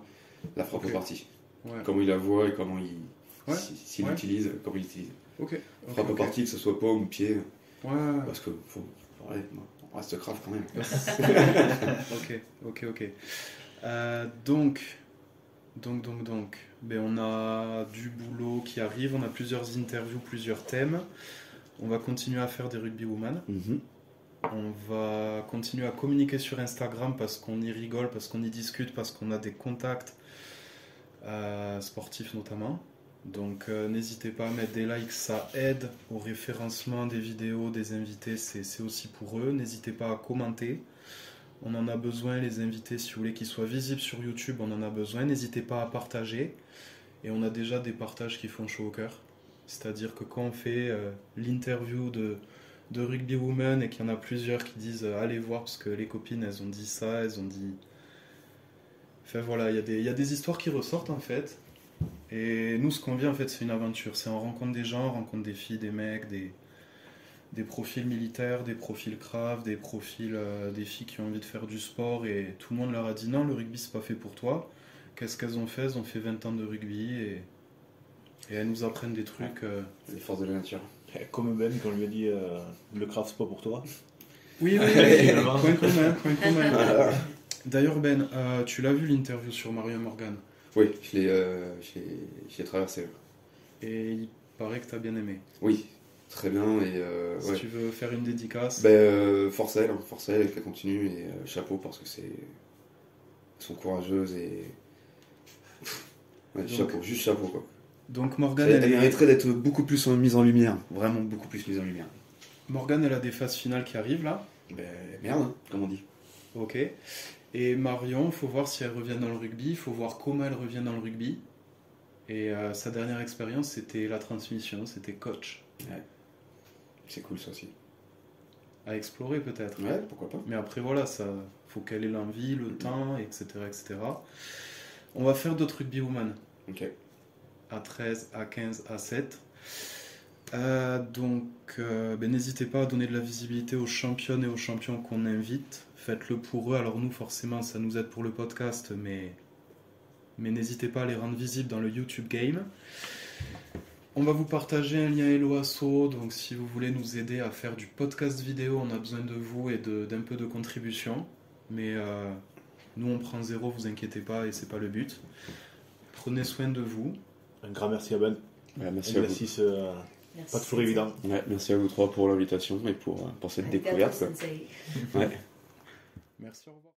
la frappe Ok. au parti. Ouais. Comment il la voit et comment il. Ouais. S'il Ouais. l'utilise, comment il l'utilise. Ok. Frappe au parti, que ce soit paume ou pied, Ouais. parce que ouais, on reste crabe quand même. Ok. Donc, ben, on a du boulot qui arrive, on a plusieurs interviews, plusieurs thèmes. On va continuer à faire des rugby woman. Mhm. On va continuer à communiquer sur Instagram parce qu'on y rigole, parce qu'on y discute, parce qu'on a des contacts sportifs notamment. Donc n'hésitez pas à mettre des likes, ça aide au référencement des vidéos, des invités, c'est aussi pour eux. N'hésitez pas à commenter. On en a besoin, les invités, si vous voulez qu'ils soient visibles sur YouTube, on en a besoin. N'hésitez pas à partager. Et on a déjà des partages qui font chaud au cœur. C'est-à-dire que quand on fait l'interview de Rugby Woman et qu'il y en a plusieurs qui disent allez voir parce que les copines elles ont dit ça, elles ont dit... Enfin voilà, il y a des histoires qui ressortent en fait. Et nous ce qu'on vit en fait c'est une aventure. C'est on rencontre des gens, on rencontre des filles, des mecs, des profils militaires, des profils craves, des profils des filles qui ont envie de faire du sport et tout le monde leur a dit non, le rugby c'est pas fait pour toi. Qu'est-ce qu'elles ont fait? Elles ont fait 20 ans de rugby et elles nous apprennent des trucs. Les forces de la nature. Comme Ben, quand on lui a dit le craft c'est pas pour toi. Oui, Finalement. point commun. D'ailleurs Ben, tu l'as vu l'interview sur Mario Morgan Oui, je l'ai traversé. et il paraît que t'as bien aimé. Oui, très bien. Et Si ouais. tu veux faire une dédicace. Force à elle, qu'elle continue et chapeau parce que elles sont courageuses et. Ouais, Donc- chapeau, juste chapeau quoi. Donc Morgan, Elle mériterait d'être beaucoup plus mise en lumière, vraiment beaucoup plus mise en lumière. Morgan, elle a des phases finales qui arrivent là. Merde, hein, comme on dit. Ok. Et Marion, il faut voir si elle revient dans le rugby, il faut voir comment elle revient dans le rugby. Et sa dernière expérience, c'était la transmission, c'était coach. C'est cool ça aussi. À explorer peut-être. Ouais, pourquoi pas. Mais après voilà, ça faut qu'elle ait l'envie, le temps, etc., etc. On va faire d'autres rugby woman. Ok. À 13, à 15, à 7. N'hésitez pas à donner de la visibilité aux championnes et aux champions qu'on invite. Faites-le pour eux. Alors nous, forcément, ça nous aide pour le podcast, mais n'hésitez pas à les rendre visibles dans le YouTube Game. On va vous partager un lien Hello Asso, donc si vous voulez nous aider à faire du podcast vidéo, on a besoin de vous et d'un peu de contribution. Mais nous, on prend zéro, vous inquiétez pas, et c'est pas le but. Prenez soin de vous. Un grand merci à Ben. Ouais, merci Un à vous. exercice Merci. pas toujours évident. Ouais, merci à vous trois pour l'invitation et pour cette Arigato, découverte. quoi. sensei. Ouais. Merci, au revoir.